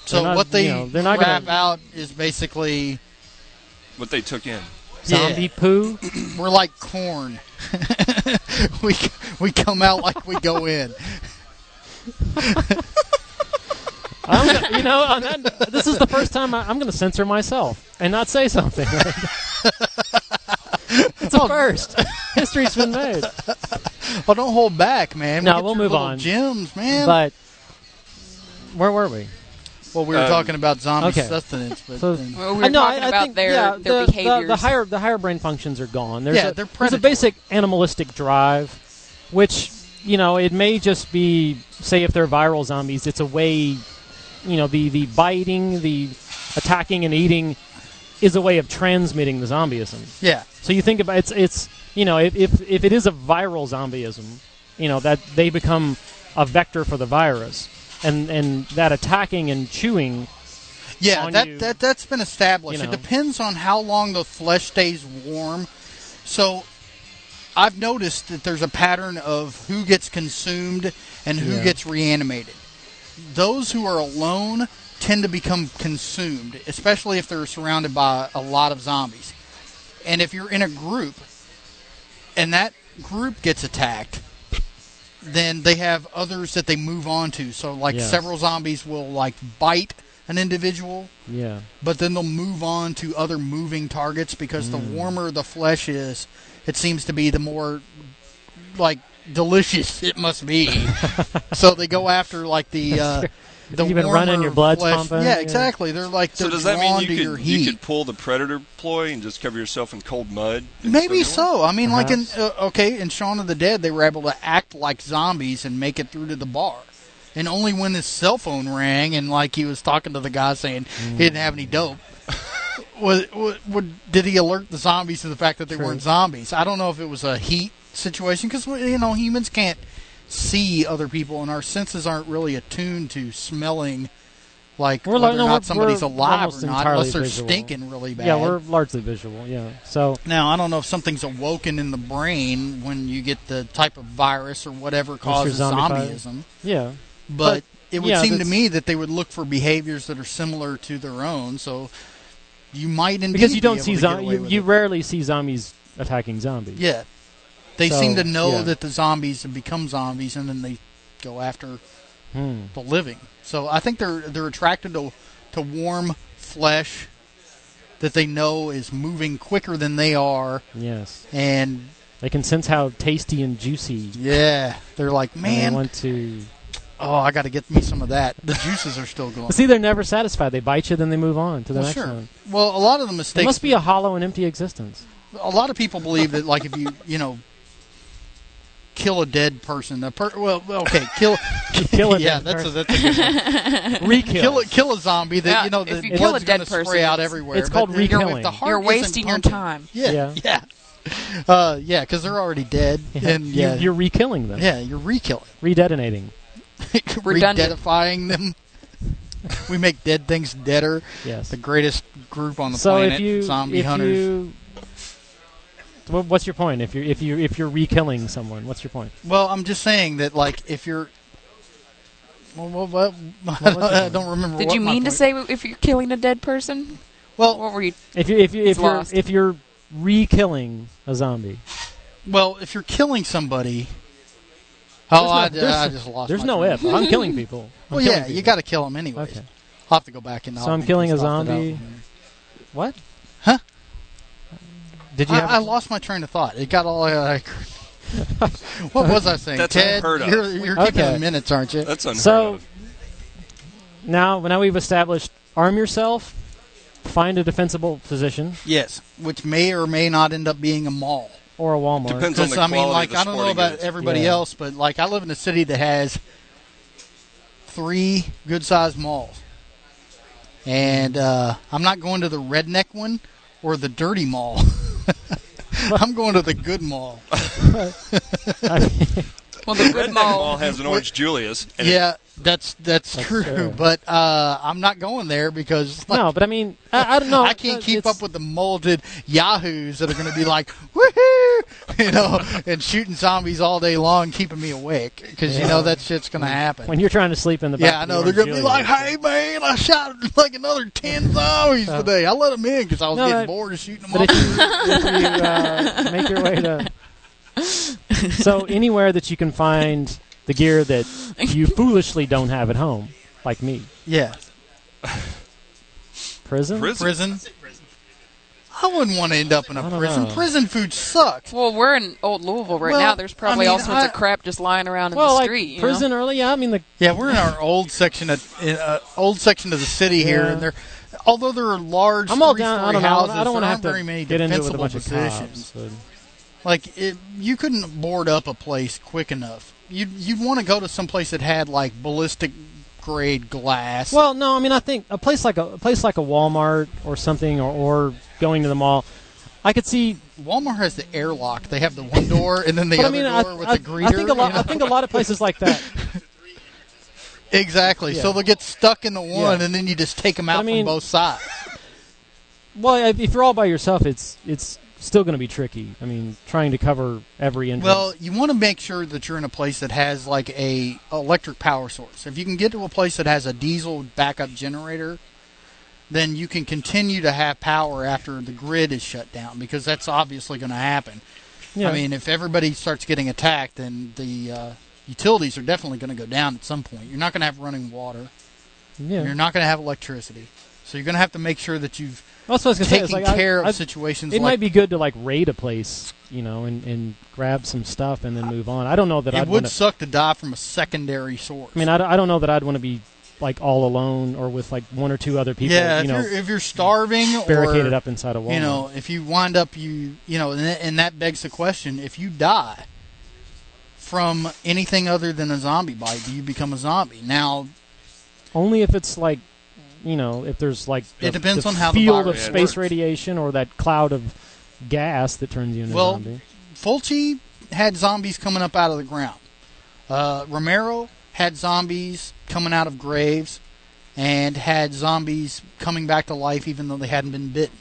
So
They're not-
what they
they're not
crap
gonna-
out is basically
What they took in.
Zombie poo.
we're like corn. we come out like we go in.
This is the first time I'm going to censor myself and not say something. It's a first. History's been made.
Well, don't hold back, man.
No,
Get
we'll
your
move
little
on.
Gems, man.
But where were we?
Well, we were talking about zombie
okay.
sustenance, but
So-
Well, we were talking about
think,
their
the
behaviors.
the higher brain functions are gone. There's
Yeah,
a,
they're
there's a
predatory.
basic animalistic drive, which it may just be, say, if they're viral zombies, it's a way, the biting, the attacking and eating, is a way of transmitting the zombieism.
yeah.
So you think about it's if it is a viral zombieism, that they become a vector for the virus, and that attacking and chewing.
Yeah,
on you.
that's been established. It depends on how long the flesh stays warm. So I've noticed that there's a pattern of who gets consumed and who
Yeah.
gets reanimated. Those who are alone tend to become consumed, especially if they're surrounded by a lot of zombies. And if you're in a group and that group gets attacked, then they have others that they move on to. So like
Yes.
several zombies will like bite an individual,
Yeah.
but then they'll move on to other moving targets because the warmer the flesh is, it seems to be the more like delicious it must be. So they go after like the
You've been
warmer
running, your blood's
flesh.
pumping.
Yeah, exactly. They're like
So
they're
does that
drawn
mean
to
you
your
could
heat.
you could pull the predator ploy and just cover yourself in cold mud? and
Maybe
start going?
so. I mean, like in
Perhaps.
in Shaun of the Dead, they were able to act like zombies and make it through to the bar. And only when his cell phone rang and like he was talking to the guy saying he didn't have any dope, did he alert the zombies to the fact that they
True.
weren't zombies? I don't know if it was a heat situation because humans can't see other people and our senses aren't really attuned to smelling like
We're
whether
like-
or
no,
not somebody's
we're
alive
almost
or not,
entirely
unless they're
visual.
stinking really bad.
Yeah, we're largely visual. Yeah. So
Now, I don't know if something's awoken in the brain when you get the type of virus or whatever causes
zombified.
zombieism,
yeah.
but it would
yeah,
seem to
that's-
me that they would look for behaviors that are similar to their own, so you might indeed
Because you don't
be
see
able to get away
you
with
you
it.
rarely see zombies attacking zombies.
Yeah. They
So,
seem to know
yeah.
that the zombies have become zombies, and then they go after the living. So I think they're attracted to warm flesh that they know is moving quicker than they are,
Yes.
and
They can sense how tasty and juicy.
yeah, they're like,
and they
man,
want to.
oh, I got to get me some of that. The juices are still going.
See, they're never satisfied. They bite you, then they move on to the
Well,
next
sure.
one.
Well, a lot of the
It
mistakes.
must be a hollow and empty existence.
A lot of people believe that, like, if you kill a dead person, kill
Kill a
yeah,
dead
that's
person.
a good one.
Re-kill.
Kill a zombie that
Yeah,
the
if you kill
blood's
a dead
gonna
person,
spray out
it's-
everywhere.
it's
But
called
if the
re-killing.
heart
You're
isn't
wasting your
pumping-
time.
Yeah,
Yeah.
yeah, because they're already dead, and
You're re-killing them.
yeah, you're re-killing,
Re-detonating.
Redundant.
re-deadifying them. We make dead things deader.
Yes.
The greatest group on the
So
planet, zombie hunters.
What's your point? If you're re-killing someone, what's your point?
Well, I'm just saying that, like, if you're What? I don't remember.
Did
what
you
my
mean to
point-
say if you're killing a dead person?
Well,
What were you?
If you're re-killing a zombie,
well, if you're killing somebody. Oh, I just lost.
there's
my
no
train
if.
of thought.
I'm killing people.
Well, yeah, you got to kill them anyways.
Okay.
I'll have to go back and.
So I'm killing a zombie. What?
Huh?
Did you?
I lost my train of thought. It got all like. What was I saying?
That's
Ted,
unheard of.
You're keeping
Okay.
the minutes, aren't you?
That's unheard
So
of.
now we've established: arm yourself, find a defensible position,
Yes, which may or may not end up being a mall.
or a Walmart.
Depends on
Because
the
I mean,
quality
like
of the
I don't know
sporting
about
goods.
everybody
Yeah.
else, but like I live in a city that has 3 good-sized malls, and I'm not going to the redneck one or the dirty mall. I'm going to the good mall.
Well, the good
Redneck Mall
mall.
has an Orange Julius. And
Yeah, that's true,
fair.
but I'm not going there because like,
No, but I mean, I don't know.
I can't keep up with the molded yahoos that are going to be like, woohoo, and shooting zombies all day long, keeping me awake because that shit's going to happen.
when you're trying to sleep in the back.
Yeah, I
of the
know. They're
Orange
going to be
Julius.
like, hey, man, I shot like another 10 zombies today. I let them in because I was
No,
getting
but-
bored of shooting them
But
off.
if you make your way to, so anywhere that you can find the gear that you foolishly don't have at home, like me,
Yeah.
prison.
Prison. I wouldn't want to end up in a
I don't
prison.
know.
Prison food sucks.
Well, we're in old Louisville right
Well,
now. There's probably
I
all
mean,
sorts of crap just lying around in
Well,
the
like
street. you know?
prison early. Yeah, I mean
Yeah, we're in our old section of the city here,
Yeah.
and although there are large
I'm all down. I
three-story
don't know.
houses,
I don't want to
there
have
aren't
to
very many
get into it with a
defensible
bunch of
positions.
cops.
Like you couldn't board up a place quick enough. You'd want to go to some place that had like ballistic grade glass.
Well, no, I mean I think a place like a Walmart or something, or going to the mall. I could see.
Walmart has the airlock. They have the one door and then the
But I
other
mean,
door with
I
the greeter.
I think a lot. I think a lot of places like that.
Exactly.
Yeah.
So they'll get stuck in the one,
Yeah.
and then you just take them out
I mean-
from both sides.
Well, if you're all by yourself, it's still going to be tricky. I mean, trying to cover every entrance.
Well, you want to make sure that you're in a place that has like a electric power source. If you can get to a place that has a diesel backup generator, then you can continue to have power after the grid is shut down, because that's obviously going to happen.
yeah.
I mean, if everybody starts getting attacked, then the utilities are definitely going to go down at some point. You're not going to have running water.
yeah.
You're not going to have electricity. So you're going to have to make sure that you've
That's what I was going to say.
taken
It's like
care
I,
of situations
It
like
might be good to like raid a place, and grab some stuff and then move on. I don't know that
it
I'd
would
want to.
suck to die from a secondary source.
I mean, I don't know that I'd want to be like all alone or with like one or two other people.
yeah, if you're starving
barricaded
or
up inside a wall.
if you wind up and that begs the question: if you die from anything other than a zombie bite, do you become a zombie? Now,
Only if it's like, if there's like
It depends on how the
field of
virus
space
works.
radiation or that cloud of gas that turns you into a
Well,
zombie.
Fulci had zombies coming up out of the ground. Romero had zombies coming out of graves, and had zombies coming back to life even though they hadn't been bitten.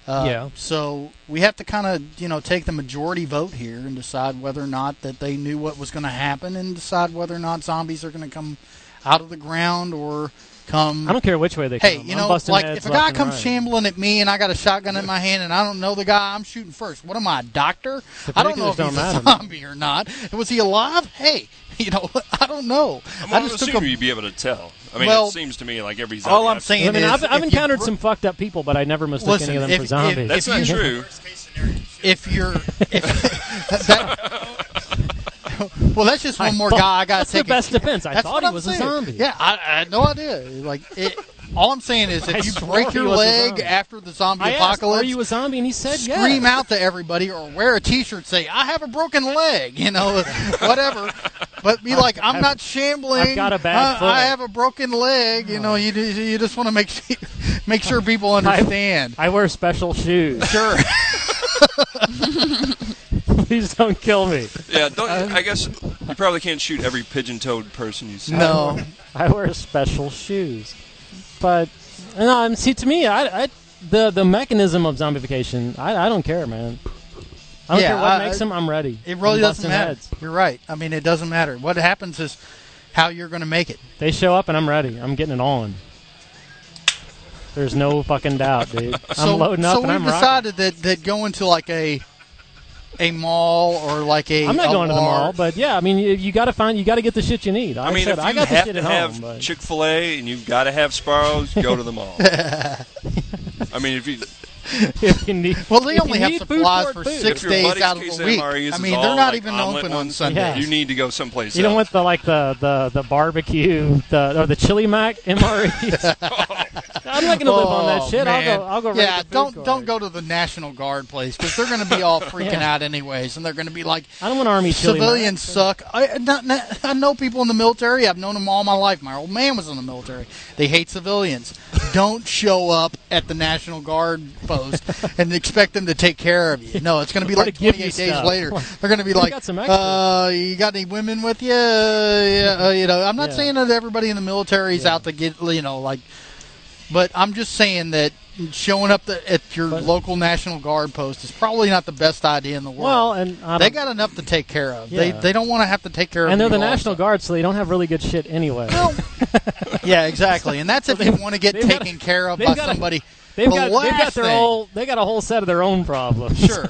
Yeah.
So we have to kind of, take the majority vote here and decide whether or not that they knew what was going to happen, and decide whether or not zombies are going to come out of the ground or come.
I don't care which way they
Hey,
come. I'm busting
like
heads
if a
left
guy
and
comes
right.
shambling at me and I got a shotgun in my hand and I don't know the guy, I'm shooting first. What am I, a doctor?
The
I don't know if
particulars
he's a
don't matter.
zombie or not. Was he alive? Hey, I don't know.
I'm
I just took
assuming
a.
you'd be able to tell. I mean,
Well,
it seems to me like every zombie.
All I'm saying
I mean,
is,
I've
if
encountered
you,
some fucked up people, but I never mistook
Listen,
any of them
if-
for
if-
zombies.
That's not true.
If you're, well, that's just one more guy I got to
That's
take.
the best defense. I
That's
thought
what
he
I'm
was
saying.
a zombie.
Yeah, I had no idea. Like it. All I'm saying is,
I
if you
swore
break
he
your
was a
leg
zombie.
after the zombie
I asked,
apocalypse,
"Are you a zombie?" And he said,
scream
"Yeah."
out to everybody or wear a T-shirt, say, I have a broken leg, whatever. But be like, I'm not shambling.
I've got a bad foot.
I have a broken leg. You just want to make sure people understand.
I wear special shoes.
Sure.
Please don't kill me.
Yeah, I guess you probably can't shoot every pigeon-toed person you see.
No.
I wear special shoes. But no, see, to me, the mechanism of zombification, I don't care, man. I don't care what makes them. I'm ready.
It really
I'm
doesn't
busting
matter.
heads.
You're right. I mean, it doesn't matter. What happens is, how you're going to make it.
They show up and I'm ready. I'm getting it on. There's no fucking doubt, dude. I'm loading up and I'm rocking.
So we've decided that going to like a mall or like
I'm not going to the mall, but yeah, I mean, you got to get the shit you need.
I mean, if
I
you
got the
have
shit
to
at
have
home,
Chick-fil-A and you've got to have Sparrows, go to the mall. I mean, if you...
if you need,
well, they
if
only
you
have
need
supplies
food
for
food.
6 days out of the week. I mean, they're not even open on Sundays.
Yeah.
You need to go someplace
You
else.
don't want the barbecue, or the chili mac MREs. I'm not going to live on that shit.
Man.
I'll go.
Yeah, don't go to the National Guard place because they're going to be all freaking out anyways, and they're going to be like,
I don't want Army chili
civilians
mac.
suck. I know people in the military. I've known them all my life. My old man was in the military. They hate civilians. Don't show up at the National Guard post and expect them to take care of you. No, it's going to be like 28 days later. They're going to be like, you got any women with you? I'm not saying that everybody in the military is out to get, but I'm just saying that showing up at your local National Guard post is probably not the best idea in the world.
Well, and
they got enough to take care of.
Yeah.
They don't want to have to take care of.
And they're the
you
National
also.
Guard, so they don't have really good shit anyway.
Well, yeah, exactly. And that's if they want to get taken care of by somebody. They got a whole set of their own problems. Sure.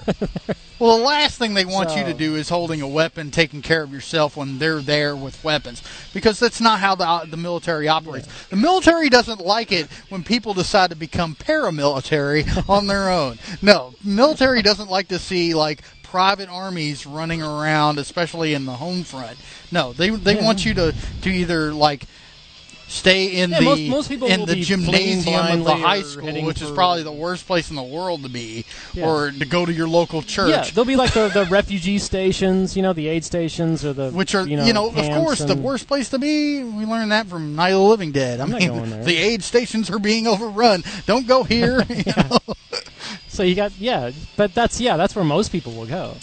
Well, the last thing they want you to do is holding a weapon, taking care of yourself when they're there with weapons, because that's not how the military operates. Yeah. The military doesn't like it when people decide to become paramilitary on their own. No, military doesn't like to see private armies running around, especially in the home front. No, they want you to either stay in
most people
in
will
the
be
gymnasium of the high
or
school, which is probably the worst place in the world to be, or to go to your local church.
Yeah, they'll be like the refugee stations, the aid stations, or
which are of course the worst place to be. We learned that from Night of the Living Dead. I mean,
going there.
The aid stations are being overrun. Don't go here.
So you got but that's where most people will go.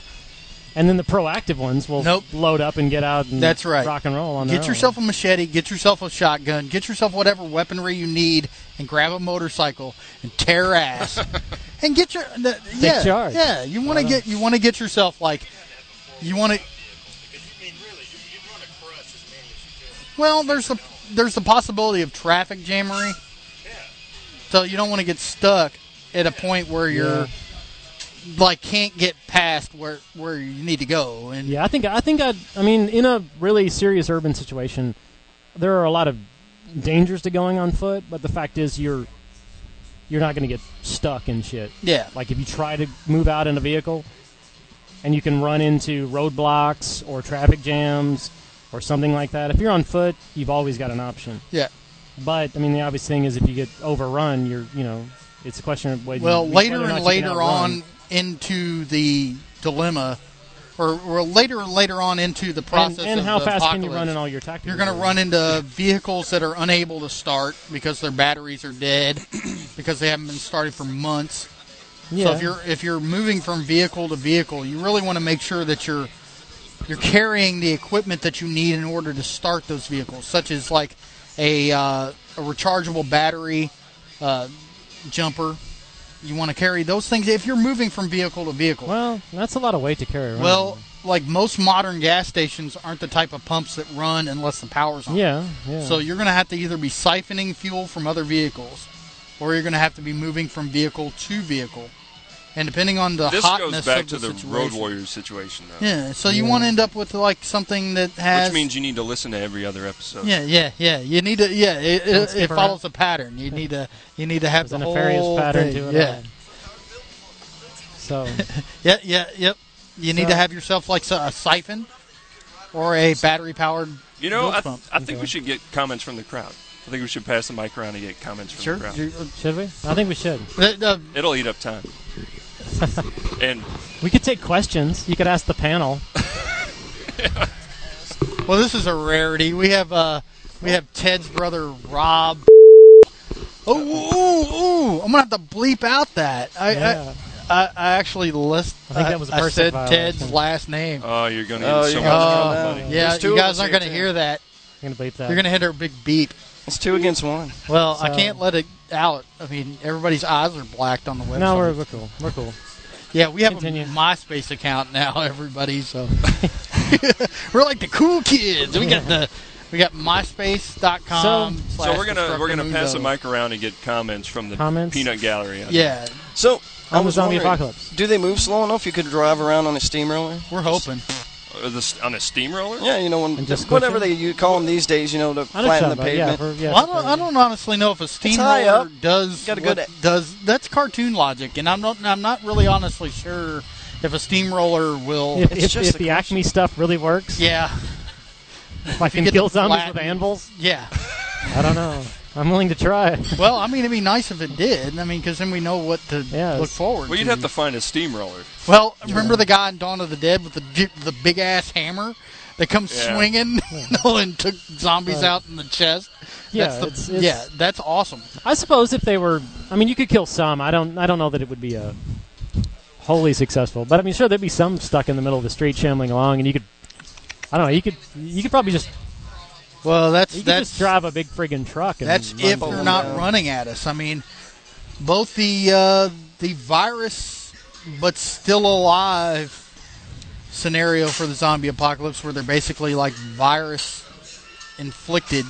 And then the proactive ones will load up and get out and
that's right.
rock and roll on their
Get yourself a machete, get yourself a shotgun, get yourself whatever weaponry you need, and grab a motorcycle and tear ass. And get your
charge.
Yeah, you want to get yourself you want to. Well, there's the possibility of traffic jammery. So you don't want to get stuck at a point where you're can't get past where you need to go. And
I think in a really serious urban situation, there are a lot of dangers to going on foot, but the fact is you're not going to get stuck in shit.
Yeah.
Like if you try to move out in a vehicle and you can run into roadblocks or traffic jams or something like that, if you're on foot, you've always got an option.
Yeah.
But the obvious thing is if you get overrun, it's a question of whether
later and later on into the dilemma, or later and later on into the process
and
of
how
the
fast
apocalypse,
can you run in all your tactics?
You're going to run into vehicles that are unable to start because their batteries are dead because they haven't been started for months. Yeah. So if you're moving from vehicle to vehicle, you really want to make sure that you're carrying the equipment that you need in order to start those vehicles, such as a rechargeable battery jumper. You want to carry those things if you're moving from vehicle to vehicle.
Well, that's a lot of weight to carry around.
Well, most modern gas stations aren't the type of pumps that run unless the power's on.
Yeah.
So you're going to have to either be siphoning fuel from other vehicles, or you're going to have to be moving from vehicle to vehicle. And depending on the hotness
goes back
of
to the
situation.
Road Warriors situation, though.
Yeah, so you want to end up with something that has...
Which means you need to listen to every other episode.
Yeah. You need to... Yeah, it follows a pattern. You need to have the whole
nefarious pattern
thing.
to it.
Yeah.
All. So...
Yep. You need to have yourself a siphon or a battery-powered milk pump.
I think we should get comments from the crowd. I think we should pass the mic around and get comments from the crowd.
Should we? I think we should.
It'll eat up time. And
we could take questions. You could ask the panel.
Well, this is a rarity. We have Ted's brother Rob. Oh! I'm gonna have to bleep out that. I actually I
think that was a
I said
violation.
Ted's last name.
Oh, you're gonna get so much trouble.
Yeah, you guys aren't gonna hear that.
You're gonna bleep that.
You're gonna hit our big beep.
It's 2 against 1.
Well, I can't let it out. I mean, everybody's eyes are blacked on the website.
No, we're cool. We're cool.
Yeah, we have
Continue.
a MySpace account now, everybody. So we're like the cool kids. We got the We got myspace.com.
So we're gonna pass the mic around and get comments from the peanut gallery.
Yeah.
So
on the zombie apocalypse.
Do they move slow enough you could drive around on a steamroller?
We're hoping.
On a steamroller?
Yeah, whatever you call them these days, to flatten the pavement.
I don't honestly know if a steamroller does that's cartoon logic, and I'm not really honestly sure if a steamroller will.
If the Acme stuff really works.
Yeah.
If I can kill zombies with anvils.
Yeah.
I don't know. I'm willing to try.
Well, I mean, it'd be nice if it did. I mean, because then we know what to look forward to.
Well, you'd have to find a steamroller.
Well, remember the guy in Dawn of the Dead with the big-ass hammer that comes swinging and took zombies out in the chest?
Yeah,
that's awesome.
I suppose if they were... I mean, you could kill some. I don't know that it would be wholly successful. But, I mean, sure, there'd be some stuck in the middle of the street shambling along, and you could... I don't know, you could probably just...
Well, that's
just drive a big friggin' truck. And
that's if they're not running at us. I mean, both the virus but still alive scenario for the zombie apocalypse, where they're basically like virus inflicted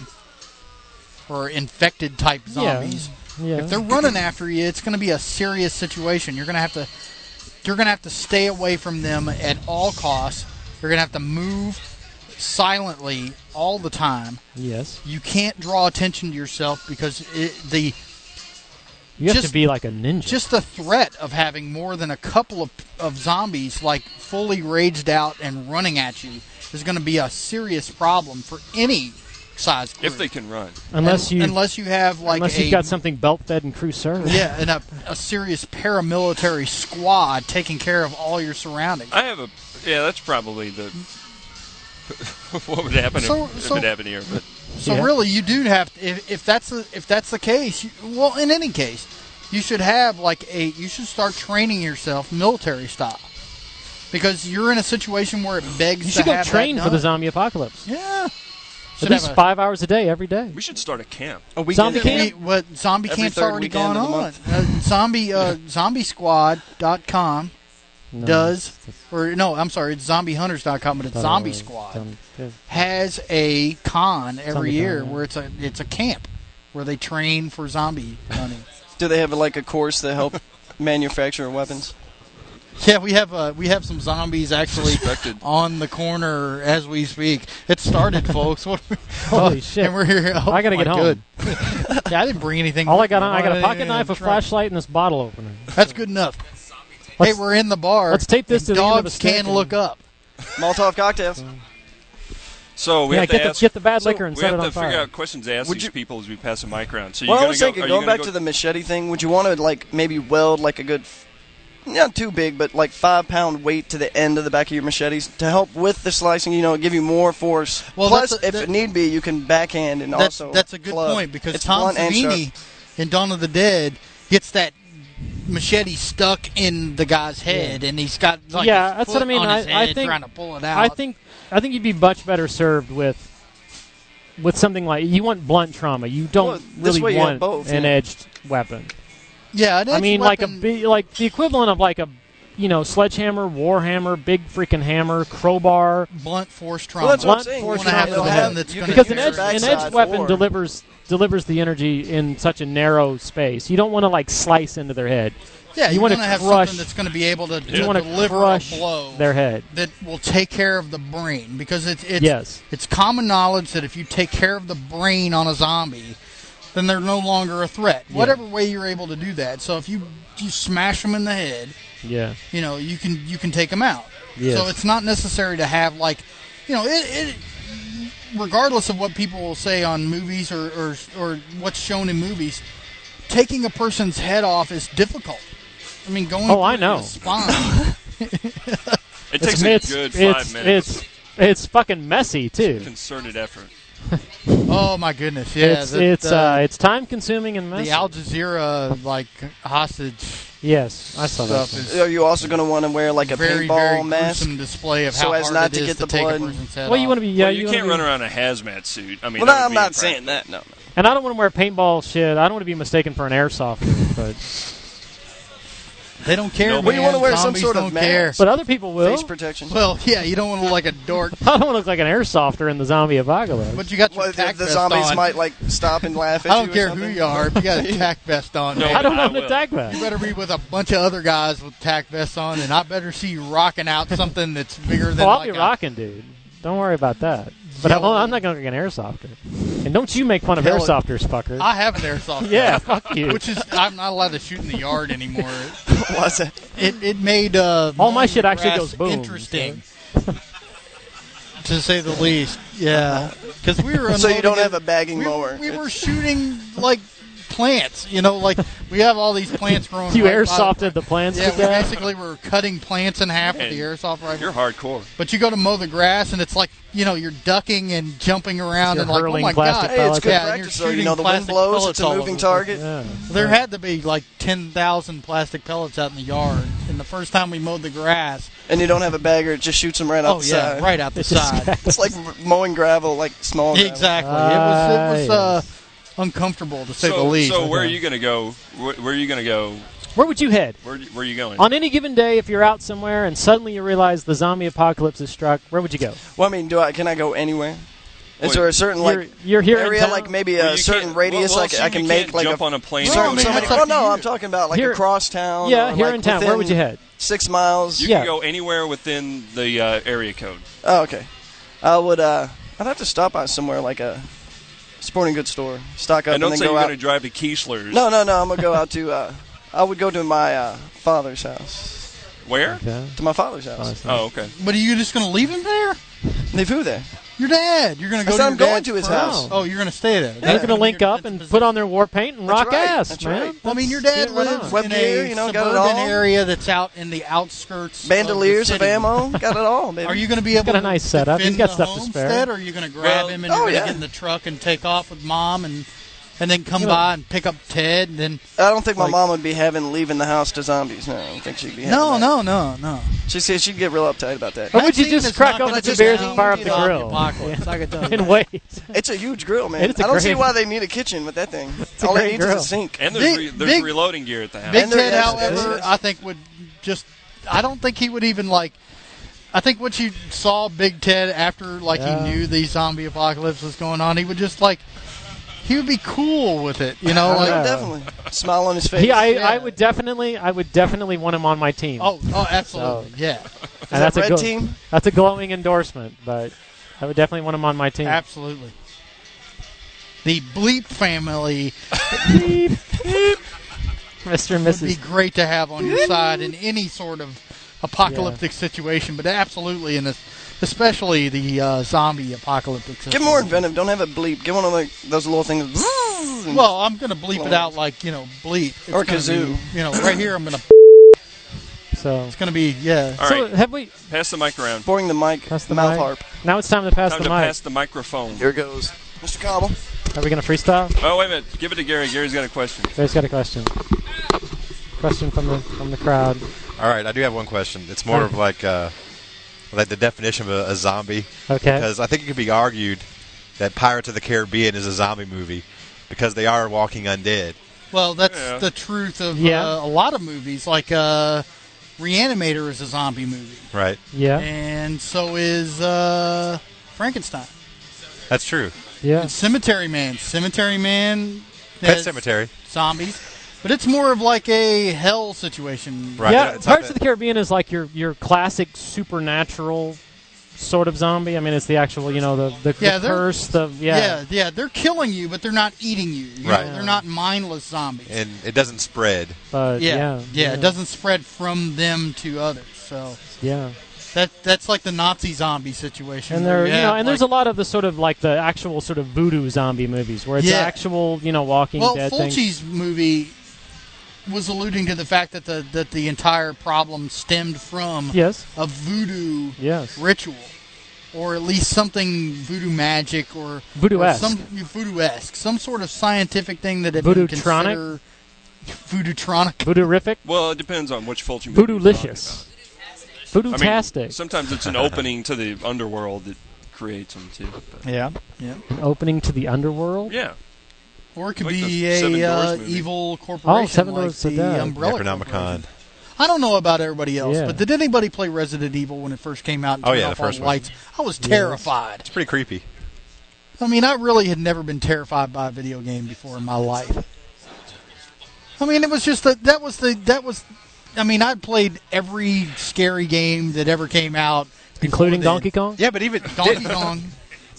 or infected type zombies.
Yeah.
If they're running after you, it's going to be a serious situation. You're going to have to stay away from them at all costs. You're going to have to move silently all the time.
Yes.
You can't draw attention to yourself because
you have to be like a ninja.
Just the threat of having more than a couple of zombies like fully raged out and running at you is going to be a serious problem for any size group.
If they can run.
Unless you have like
unless you've got something belt fed and crew served.
Yeah, and a serious paramilitary squad taking care of all your surroundings.
That's probably the what would happen if it happened here. But
really, you do have to, if that's the case. In any case, you should have you should start training yourself military style, because you're in a situation where it begs.
You should go train for the zombie apocalypse.
Yeah.
At least 5 hours a day, every day.
We should start a camp.
Zombie camp?
Zombie camp's already gone on. Zombiesquad.com does, or no, I'm sorry, it's zombiehunters.com, but it's Zombie Squad has a con every year where it's a camp where they train for zombie hunting.
Do they have a course to help manufacture weapons?
Yeah, we have some zombies actually on the corner as we speak. It started, folks.
Holy shit!
And we're here. Oh, I
gotta get home.
Yeah, I didn't bring anything.
All I got a pocket knife, a flashlight, and this bottle opener.
That's good enough. Hey, we're in the bar.
Let's tape this to the end of a
dogs can look up.
Molotov cocktails.
So we have to
get the bad liquor and set it on fire.
We have to figure out questions to ask these people as we pass the mic around. So
I was thinking, going back to the machete thing, would you want to maybe weld a good, not too big, but 5-pound weight to the end of the back of your machetes to help with the slicing? Give you more force.
Well,
plus, if need be, you can backhand and also.
That's a good point, because Tom Savini in Dawn of the Dead gets that machete stuck in the guy's head, and he's got
that's what I mean.
On his head
I think
trying to pull it out.
I think you'd be much better served with something like, you want blunt trauma. You don't really want an edged weapon.
Yeah,
I mean, like the equivalent of a sledgehammer, warhammer, big freaking hammer, crowbar,
blunt force trauma.
Well, that's what I'm saying.
Want to have something that's going to
because an edged weapon delivers the energy in such a narrow space. You don't want to slice into their head.
Yeah, you want to have something that's going to be able to deliver a blow
their head
that will take care of the brain, because it's common knowledge that if you take care of the brain on a zombie, then they're no longer a threat. Yeah. Whatever way you're able to do that. So if you smash them in the head, you can take them out.
Yes.
So it's not necessary to have regardless of what people will say on movies or what's shown in movies, taking a person's head off is difficult. I mean, going through the spine.
It takes a good 5 minutes.
It's fucking messy too.
It's a concerted effort.
Oh my goodness! Yeah,
it's time consuming and messy.
The Al Jazeera hostage.
Yes, I saw that.
Are you also going to want to wear a paintball mask?
Gruesome display of
so
how
as
hard
not
it
to
is
get the
take
blood.
a person's head
Well, you
off.
want to be.
Yeah, you can't run around in a hazmat suit. I mean,
I'm not saying that. No.
And I don't want to wear paintball shit. I don't want to be mistaken for an airsoft. But
They don't care.
Nobody-
Well, you want to wear some
Zombies
sort of
don't care.
mask.
But other people will.
Face protection.
Well, yeah, you don't want to look like a dork.
I don't want to look like an airsofter in the zombie apocalypse.
But you got your
Well,
tack
the
vest
zombies
on.
might like stop and laugh at
I
you.
don't care
or
who
something.
you are. If you got a tack vest on,
No,
man,
I don't
I
know the
will.
tag
you
vest.
better be with a bunch of other guys with tack vests on, and I better see you rocking out something that's bigger than
Oh, I'll
like
be
a-
rocking, dude. Don't worry about that. But
Yeah, well-
I'm not going to look like an airsofter. And don't you make fun of
Hell,
airsofters, fucker.
I have an airsoft
Yeah,
gun,
fuck you.
which is I'm not allowed to shoot in the yard anymore.
What's it?
It made
All my
mowing
shit
the
actually
grass
goes boom.
interesting, to say the least. Yeah, because we were
So you don't
unloading
have a bagging
we,
mower.
We were shooting like plants, like we have all these plants growing.
You
right by-
airsofted the plants
Yeah,
to
we
death?
basically were cutting plants in half with
Man,
the airsoft rifle.
You're hardcore.
But you go to mow the grass, and it's like you're ducking and jumping around,
You're
and like, oh
hurling
my
plastic
god,
Hey, it's good
yeah, and you're
practice though. You
shooting
know, the wind
plastic
blows,
pellets
it's a
all
moving
over.
target.
Yeah.
There had to be like 10,000 plastic pellets out in the yard, and the first time we mowed the grass,
And you don't have a bagger, it just shoots them right out
oh
the
yeah,
side.
right out the
It's just-
side.
It's like mowing gravel, like small gravel.
Exactly. It was uncomfortable to say the least.
So where are you going to go? Where are you going to go?
Where would you head?
Where are you going?
On any given day, if you're out somewhere and suddenly you realize the zombie apocalypse is struck, where would you go?
Well, I mean, can I go anywhere? Is
Wait,
there a certain like
You're here in
area,
town?
like maybe
Well,
a
you
certain
can't-
radius?
well,
Like
so
I
you
can
can't
make like
jump
a
on a plane.
No,
certain,
I mean,
so many,
that's up
well,
to
no,
you.
I'm talking about like
Here-
across town.
Yeah,
or,
here
like,
in town. Where would you
within
head?
6 miles.
You
Yeah.
can go anywhere within the area code.
Oh, okay. I would. I'd have to stop by somewhere like a sporting goods store, stock up,
And don't
then
say
go
you're
out.
going to drive to Keesler's.
No. I'm gonna go out to. I would go to my father's house.
Where?
Okay.
To my father's house.
Oh, okay.
But are you just going to leave him there?
Leave who there?
Your dad. You're going to
I
go
said
to
I'm
your
going
dad's
to his
first?
house.
Oh, you're going to stay there.
They're going to link up and put on their war paint and
That's
rock
right.
ass,
That's
man.
right.
Well, I mean, your dad
Yeah, why not?
lives
Web
in
gear,
a
got it
suburban
all.
area that's out in the outskirts.
Bandoliers
of
of
the city.
ammo, got it all, baby.
Are you going to be able
got a
to
nice setup.
defend
He's got
the
stuff to spare.
homestead, or are you going to grab
Well-
him and you're
Oh,
going to
yeah.
get in the truck and take off with Mom and then come
You know-
by and pick up Ted and then?
I don't think my
Like-
mom would be leaving the house to zombies. No, I don't think she'd be.
No,
having that.
no.
She said she'd get real uptight about that.
Or would you
Vaccine
just
is
crack
not
open
gonna
some
just
beers
down
and fire up the
the
grill?
apocalypse, I can tell you
And
that.
wait.
It's a huge grill, man.
It's a
I don't see
great-
why they need a kitchen with that thing.
a
All it
great
needs is
grill.
a sink.
And there's,
Big- big-
reloading gear at the house.
Big
And there-
Ted,
yes,
however,
yes.
I think would just. I don't think he would even like. I think once you saw Big Ted after
Yeah.
he knew the zombie apocalypse was going on, he would just like. He would be cool with it,
Yeah.
like.
Definitely. Smile on his face.
Yeah,
Yeah.
I would definitely want him on my team.
Oh, absolutely, yeah,
and
that
a
red
gl-
team?
That's a glowing endorsement, but I would definitely want him on my team.
absolutely. The BLEEP family
Mr. and
would be
Mrs.
great to have on your side in any sort of apocalyptic situation, but absolutely especially the zombie apocalyptic situation.
Get more inventive. Don't have a bleep. Get one of like those little things.
Well, I'm going to bleep it out like, bleep. It's
Or
gonna
kazoo.
be, right here I'm going to,
So,
it's going to be, yeah.
All
so
right.
have we?
Pass the mic around.
Boring the mic.
Pass the
mouth
mic.
harp.
Now it's time to pass
Time
the
to
mic.
pass the microphone.
Here it goes. Mr. Cobble.
Are we gonna freestyle?
Oh, wait a minute. Give it to Gary. Gary's got a question.
Gary's got a question. Question from the crowd.
All right, I do have one question. It's more of like the definition of a zombie.
Okay.
Because I think it could be argued that Pirates of the Caribbean is a zombie movie because they are walking undead.
Well, that's
Yeah.
the truth of
Yeah.
a lot of movies. Like Reanimator is a zombie movie.
Right.
Yeah.
And so is Frankenstein.
That's true.
Yeah.
And Cemetary Man. Cemetary Man
Pet
has
Cemetery.
zombies. But it's more of like a hell situation.
Right.
Yeah.
It's not
Pirates of the Caribbean is like your classic supernatural sort of zombie. I mean, it's the actual, the
Yeah, they're-
curse.
Yeah, they're killing you, but they're not eating you. You
Right.
know, they're not mindless zombies.
And it doesn't spread.
But
yeah, it doesn't spread from them to others. So
Yeah.
that's like the Nazi zombie situation.
And
where
there,
you have,
there's
like-
a lot of the sort of like the actual sort of voodoo zombie movies where it's
Yeah.
actual, Walking
Well,
Dead thing.
Fulci's movie was alluding to the fact that the entire problem stemmed from
Yes.
a voodoo
Yes.
ritual, or at least something voodoo magic or
Voodoo-esque.
some voodoo-esque, some sort of scientific thing that had
Voodoo-tronic?
been considered voodoo-tronic.
Voodoo-rific.
Well, it depends on which Fulci movie you're talking
Voodoo-licious.
about. I mean,
Voodoo-tastic.
sometimes it's an opening to the underworld that creates them, too. But
Yeah.
An opening to the underworld.
yeah.
Or it could
Like
be
the Seven Doors
a
movie.
evil corporation
Seven
like
Doors to
the
Death.
Umbrella
Necronomicon.
Corporation. I don't know about everybody else,
Yeah.
but did anybody play Resident Evil when it first came out and
Oh,
turned
yeah,
off
the
all
first
the
one.
lights? I was terrified.
It's pretty creepy.
I mean, I really had never been terrified by a video game before in my life. I mean, it was just that was. I mean, I played every scary game that ever came out,
Including
before
Donkey Kong?
Yeah, but even
Donkey Kong.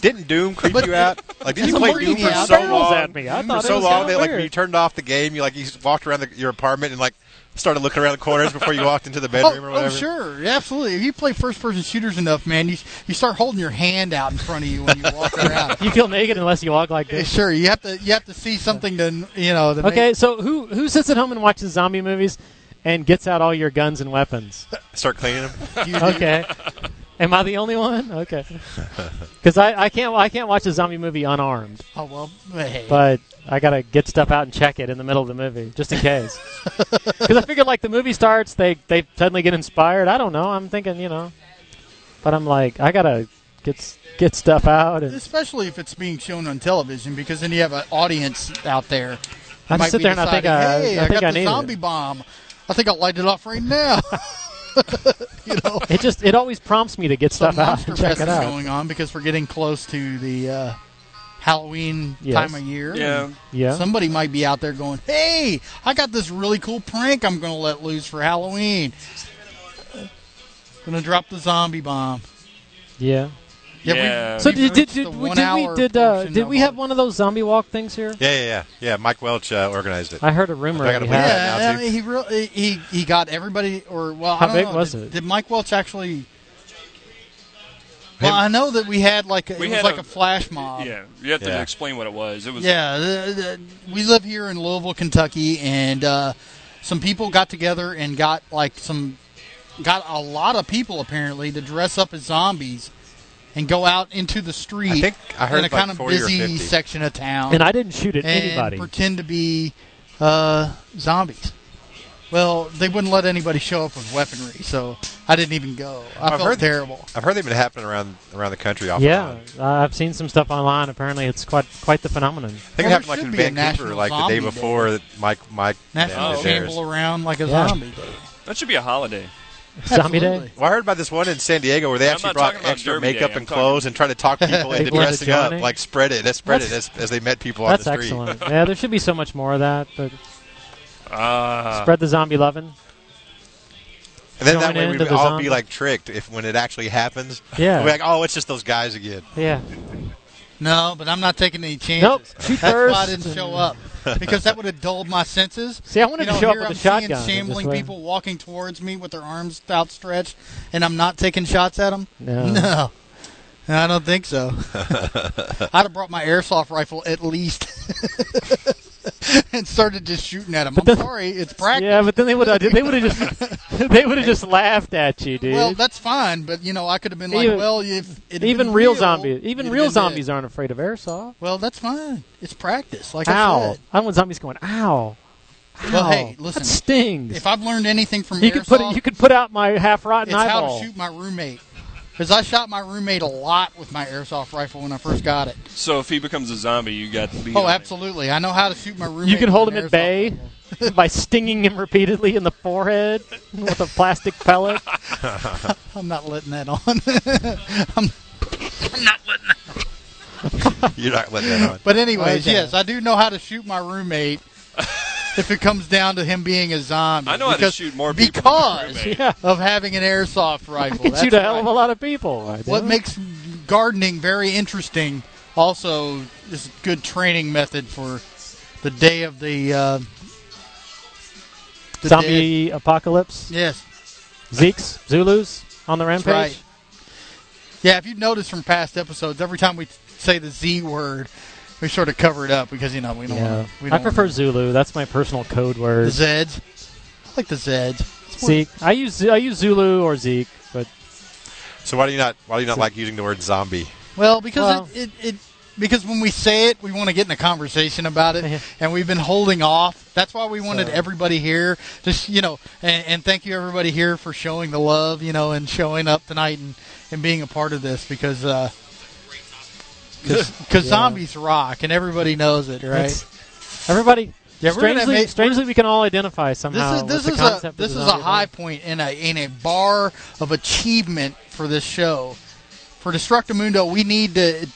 didn't Doom creep you out? Like, did you
It's
play
creeping
Doom
me
for
out.
so
Barrels
long?
at me. I
For
thought it
so
was
long
kinda
that, like,
weird.
when you turned off the game, you walked around your apartment and like started looking around the corners before you walked into the bedroom or whatever.
Oh, sure, absolutely. If you play first-person shooters enough, man, you start holding your hand out in front of you when you walk around.
You feel naked unless you walk like this.
Sure, you have to see something to To
Okay, so who sits at home and watches zombie movies and gets out all your guns and weapons?
Start cleaning them.
You do.
Okay. Am I the only one? Okay. Because I can't watch a zombie movie unarmed,
Oh well, hey.
but I gotta get stuff out and check it in the middle of the movie just in case. Because I figured like the movie starts, they suddenly get inspired. I don't know. I'm thinking but I'm like I gotta get stuff out. And
Especially if it's being shown on television, because then you have an audience out there.
I
might
just sit
be
there and I think
deciding, hey,
I think
got
I
the
need
zombie
it.
bomb. I think I'll light it off right now.
It always prompts me to get
So
stuff out
Monster
and check
Fest
it
is
out.
going on because we're getting close to the Halloween
Yes.
time of year.
Yeah.
Yeah.
Somebody might be out there going, hey, I got this really cool prank I'm going to let loose for Halloween. Going to drop the zombie bomb.
Yeah.
Yeah.
So
we've
did
reached
did
the
we
1 hour portion
did
of
we have one of those zombie walk things here?
Yeah. Mike Welch organized it.
I heard a rumor.
I gotta
he
believe
had.
that.
Yeah,
now,
I mean, he got everybody, or well,
How
I don't
big
know.
was
did,
it?
Did Mike Welch actually? Well, I know that we had like
We
it was
had
like
a-
a flash mob.
Yeah, you have to
Yeah.
explain what it was. It was
Yeah, we live here in Louisville, Kentucky, and some people got together and got a lot of people apparently to dress up as zombies and go out into the street
I think I heard
in a
like
kind of
40 or
busy
50.
section of town
And I didn't shoot at
and
anybody.
pretend to be zombies. Well, they wouldn't let anybody show up with weaponry, so I didn't even go. I felt terrible.
I've heard they've been happening around the country off
Yeah,
and on.
I've seen some stuff online. Apparently, it's quite the phenomenon.
I think
Well,
it happened
there
like in
should be a
Vancouver,
national
like the day
zombie
before
day.
that Mike
National
did theirs.
shamble around like a
Yeah.
zombie day.
that should be a holiday.
Zombie
Absolutely.
Day.
Well, I heard about this one in San Diego where they
I'm
actually
not
brought
talking about
extra
Derby
makeup
Day.
and
I'm talking-
clothes and tried to talk people into
People into
dressing up,
joining?
like spread it as they met people
That's
on the street.
excellent. Yeah, there should be so much more of that. But
Ah.
spread the zombie loving.
And then
Join
that way
into
we'd
the
all
zombie.
be like tricked if when it actually happens.
Yeah.
We'll be like, oh, it's just those guys again.
Yeah.
No, but I'm not taking any chances.
Nope. Shoot
That's
first.
why I didn't show up. Because that would have dulled my senses.
See, I wanted to show up
here
with
I'm
a shotgun.
seeing
and
shambling
just
people walking towards me with their arms outstretched, and I'm not taking shots at them?
No.
No, I don't think so. I'd have brought my airsoft rifle at least and started just shooting at them. I'm sorry, it's practice.
Yeah, but then they would have just laughed at you, dude.
Well, that's fine, but I could have been like,
Even-
well, if it
even real zombies, even real zombies
Are.
aren't afraid of airsoft.
Well, that's fine. It's practice, like I
Ow!
said.
I don't want zombies going. Ow!
Well,
Ow,
hey, listen.
That stings.
If I've learned anything from
you
airsoft,
could put out my half rotten
it's how
eyeball.
to shoot my roommate. Because I shot my roommate a lot with my airsoft rifle when I first got it.
So if he becomes a zombie, you got the lead.
Oh,
on it.
absolutely. I know how to shoot my roommate.
You can
with
hold
an
him at
airsoft
bay
rifle.
by stinging him repeatedly in the forehead with a plastic pellet.
I'm not letting that on. I'm not letting that.
You're not letting that on.
But anyways,
Okay.
yes, I do know how to shoot my roommate. If it comes down to him being a zombie,
I know how to
because,
shoot more people than my
because
roommate.
Yeah,
of having an airsoft
I
rifle.
can
That's
shoot a hell of a
right.
lot of people. I do.
What makes gardening very interesting also is a good training method for the day of the
zombie apocalypse?
Yes,
Zeeks, Zulus on the rampage.
right. Yeah, if you've noticed from past episodes, every time we say the Z word, we sort of cover it up because we don't.
Yeah,
We
I
don't
prefer Zulu. That's my personal code
the
word.
Zeds. I like the Zeds. It's more-
Zeke. I use Zulu or Zeke, but
So why do you not like using the word zombie?
Well, because
Well-
because when we say it, we want to get in a conversation about it, and we've been holding off. That's why we wanted everybody here, just and thank you everybody here for showing the love, and showing up tonight and being a part of this because
Yeah.
zombies rock and everybody knows it, right?
everybody
Yeah, we're gonna
strangely, we can all identify somehow.
This
with the concept
is
of the
a
zombie
high
thing.
point in a bar of achievement for this show. For Destructomundo, we need to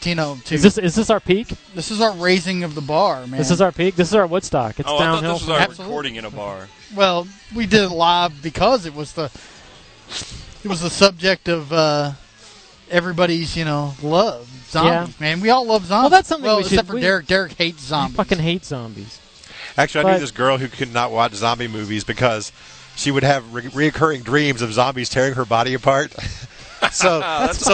Is this our peak?
This is our raising of the bar, man.
This is our peak. This is our Woodstock. It's
I
downhill.
thought this was our
Absolutely.
recording in a bar.
Well, we did it live because it was the subject of everybody's love. Zombies, man. We all love zombies.
Well, that's something we should-
except for Derek. Derek hates zombies.
I fucking hate zombies.
Actually, I
But-
knew this girl who could not watch zombie movies because she would have reoccurring dreams of zombies tearing her body apart. So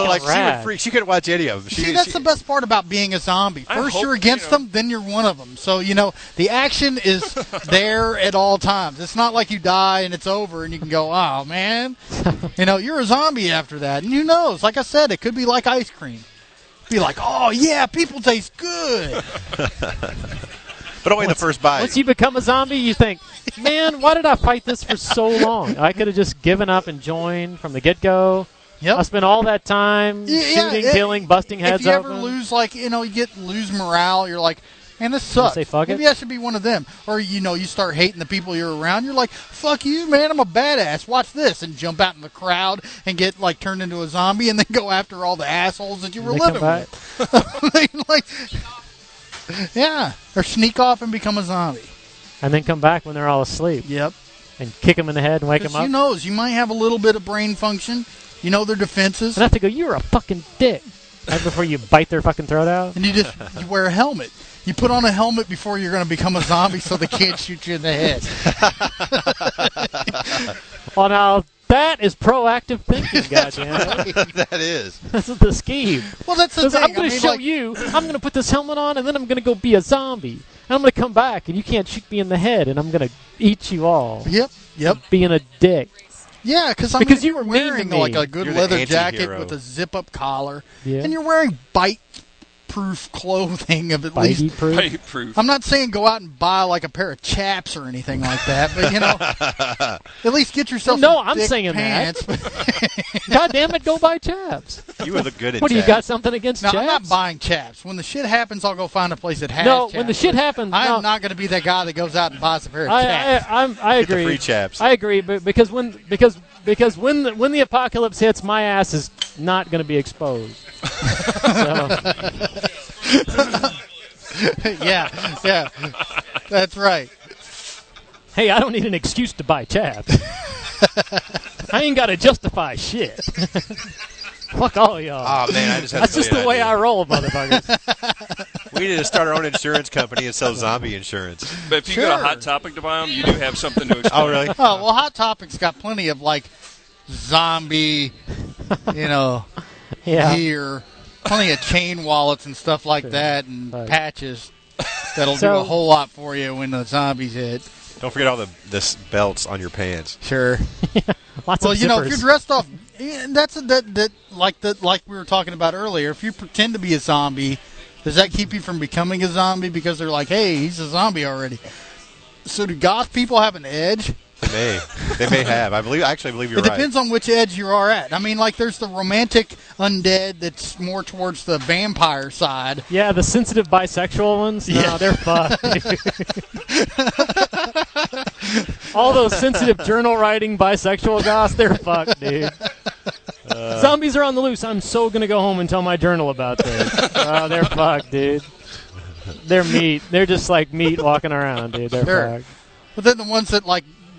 like
rad.
she couldn't watch any of them.
See, that's the best part about being a zombie.
I
First
hope,
you're against them, then you're one of them. So, the action is there at all times. It's not like you die and it's over and you can go, oh, man. You're a zombie after that. And who knows? Like I said, it could be like ice cream. Be like, oh, yeah, people taste good.
But only the first bite.
Once you become a zombie, you think, man, why did I fight this for so long? I could have just given up and joined from the get-go.
Yep.
I spent all that time shooting, killing, busting heads
If you
open.
ever lose, you lose morale, you're like, man, this sucks.
say, fuck
Maybe
it?
I should be one of them. Or, you start hating the people you're around. You're like, fuck you, man, I'm a badass. Watch this. And jump out in the crowd and get, turned into a zombie and then go after all the assholes that you were
And they
living
come
with. Yeah. Or sneak off and become a zombie.
And then come back when they're all asleep
Yep.
and kick them in the head and wake them
Because
up.
who knows? You might have a little bit of brain function. You know their defenses.
And I have to go, you're a fucking dick. Right before you bite their fucking throat out.
And you wear a helmet. You put on a helmet before you're going to become a zombie so they can't shoot you in the head.
Well, now, that is proactive thinking, goddammit.
That is.
This is the scheme.
Well, that's the
'Cause
thing.
I'm going to show
like,
you, I'm going to put this helmet on, and then I'm going to go be a zombie. And I'm going to come back, and you can't shoot me in the head, and I'm going to eat you all.
Yep.
Being a dick.
Yeah,
Because you were mean to
wearing
me.
like a good
You're the
leather jacket
anti-hero.
with a zip-up collar,
Yeah.
and you're wearing bite-proof clothing of at least.
Bitey proof.
Bite proof.
I'm not saying go out and buy like a pair of chaps or anything like that, but at least get yourself.
No,
some
I'm
thick
saying that.
pants.
God damn it, go buy chaps.
You would look good in
What do you
chaps.
got something against
Now,
chaps?
I'm not buying chaps. When the shit happens, I'll go find a place that has
No,
chaps.
when the shit happens,
I'm
no.
not going to be that guy that goes out and buys a pair of chaps.
I
Get the
agree.
free chaps.
I agree, but because when the apocalypse hits, my ass is not going to be exposed. So,
yeah, that's right.
hey, I don't need an excuse to buy chaps. I ain't got to justify shit. Fuck all y'all.
Oh, man, I just had
That's
a
just the way I roll, motherfuckers.
We need to start our own insurance company and sell zombie insurance.
But if you got a
Sure.
Hot Topic to buy them, you do have something to explain.
Oh, really?
Oh, well, Hot Topic's got plenty of, zombie,
Yeah.
gear, plenty of chain wallets and stuff like that, and
Right.
patches that'll do
So-
a whole lot for you when the zombies hit.
Don't forget all the belts on your pants.
Sure.
Lots
Well,
of
if you're
zippers.
dressed off, like we were talking about earlier. If you pretend to be a zombie, does that keep you from becoming a zombie? Because they're like, hey, he's a zombie already. So do goth people have an edge?
They may have. I actually believe you're
It
right.
depends on which edge you are at. I mean, there's the romantic undead that's more towards the vampire side.
Yeah, the sensitive bisexual ones? No,
Yeah.
they're fucked. All those sensitive journal writing bisexual goths, they're fucked, dude. Zombies are on the loose. I'm so going to go home and tell my journal about this. Oh, they're fucked, dude. They're meat. They're just like meat walking around, dude. They're
Sure.
fucked.
But then the ones that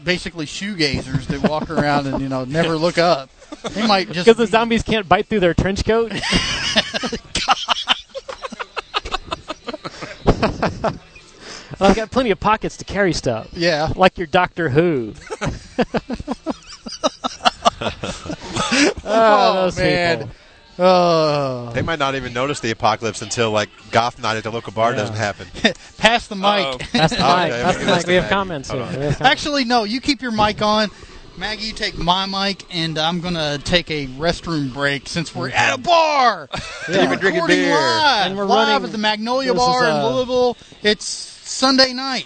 basically shoegazers that walk around and never look up, they might just
Because the zombies can't bite through their trench coat? I've got plenty of pockets to carry stuff.
yeah.
Like your Doctor Who. Those
man.
people.
Oh,
They might not even notice the apocalypse until goth night at the local bar doesn't happen.
pass the mic.
Uh-oh.
That's the
Okay,
mic. That's the
okay,
mic. We have
Maggie.
comments here.
Hold on.
We have comments.
Actually, no. You keep your mic on. Maggie, you take my mic, and I'm going to take a restroom break since we're at a bar.
Yeah.
You've been drinking
Recording
beer.
live.
And we're
live
running-
at the Magnolia
this
Bar
is,
in Louisville. It's Sunday night.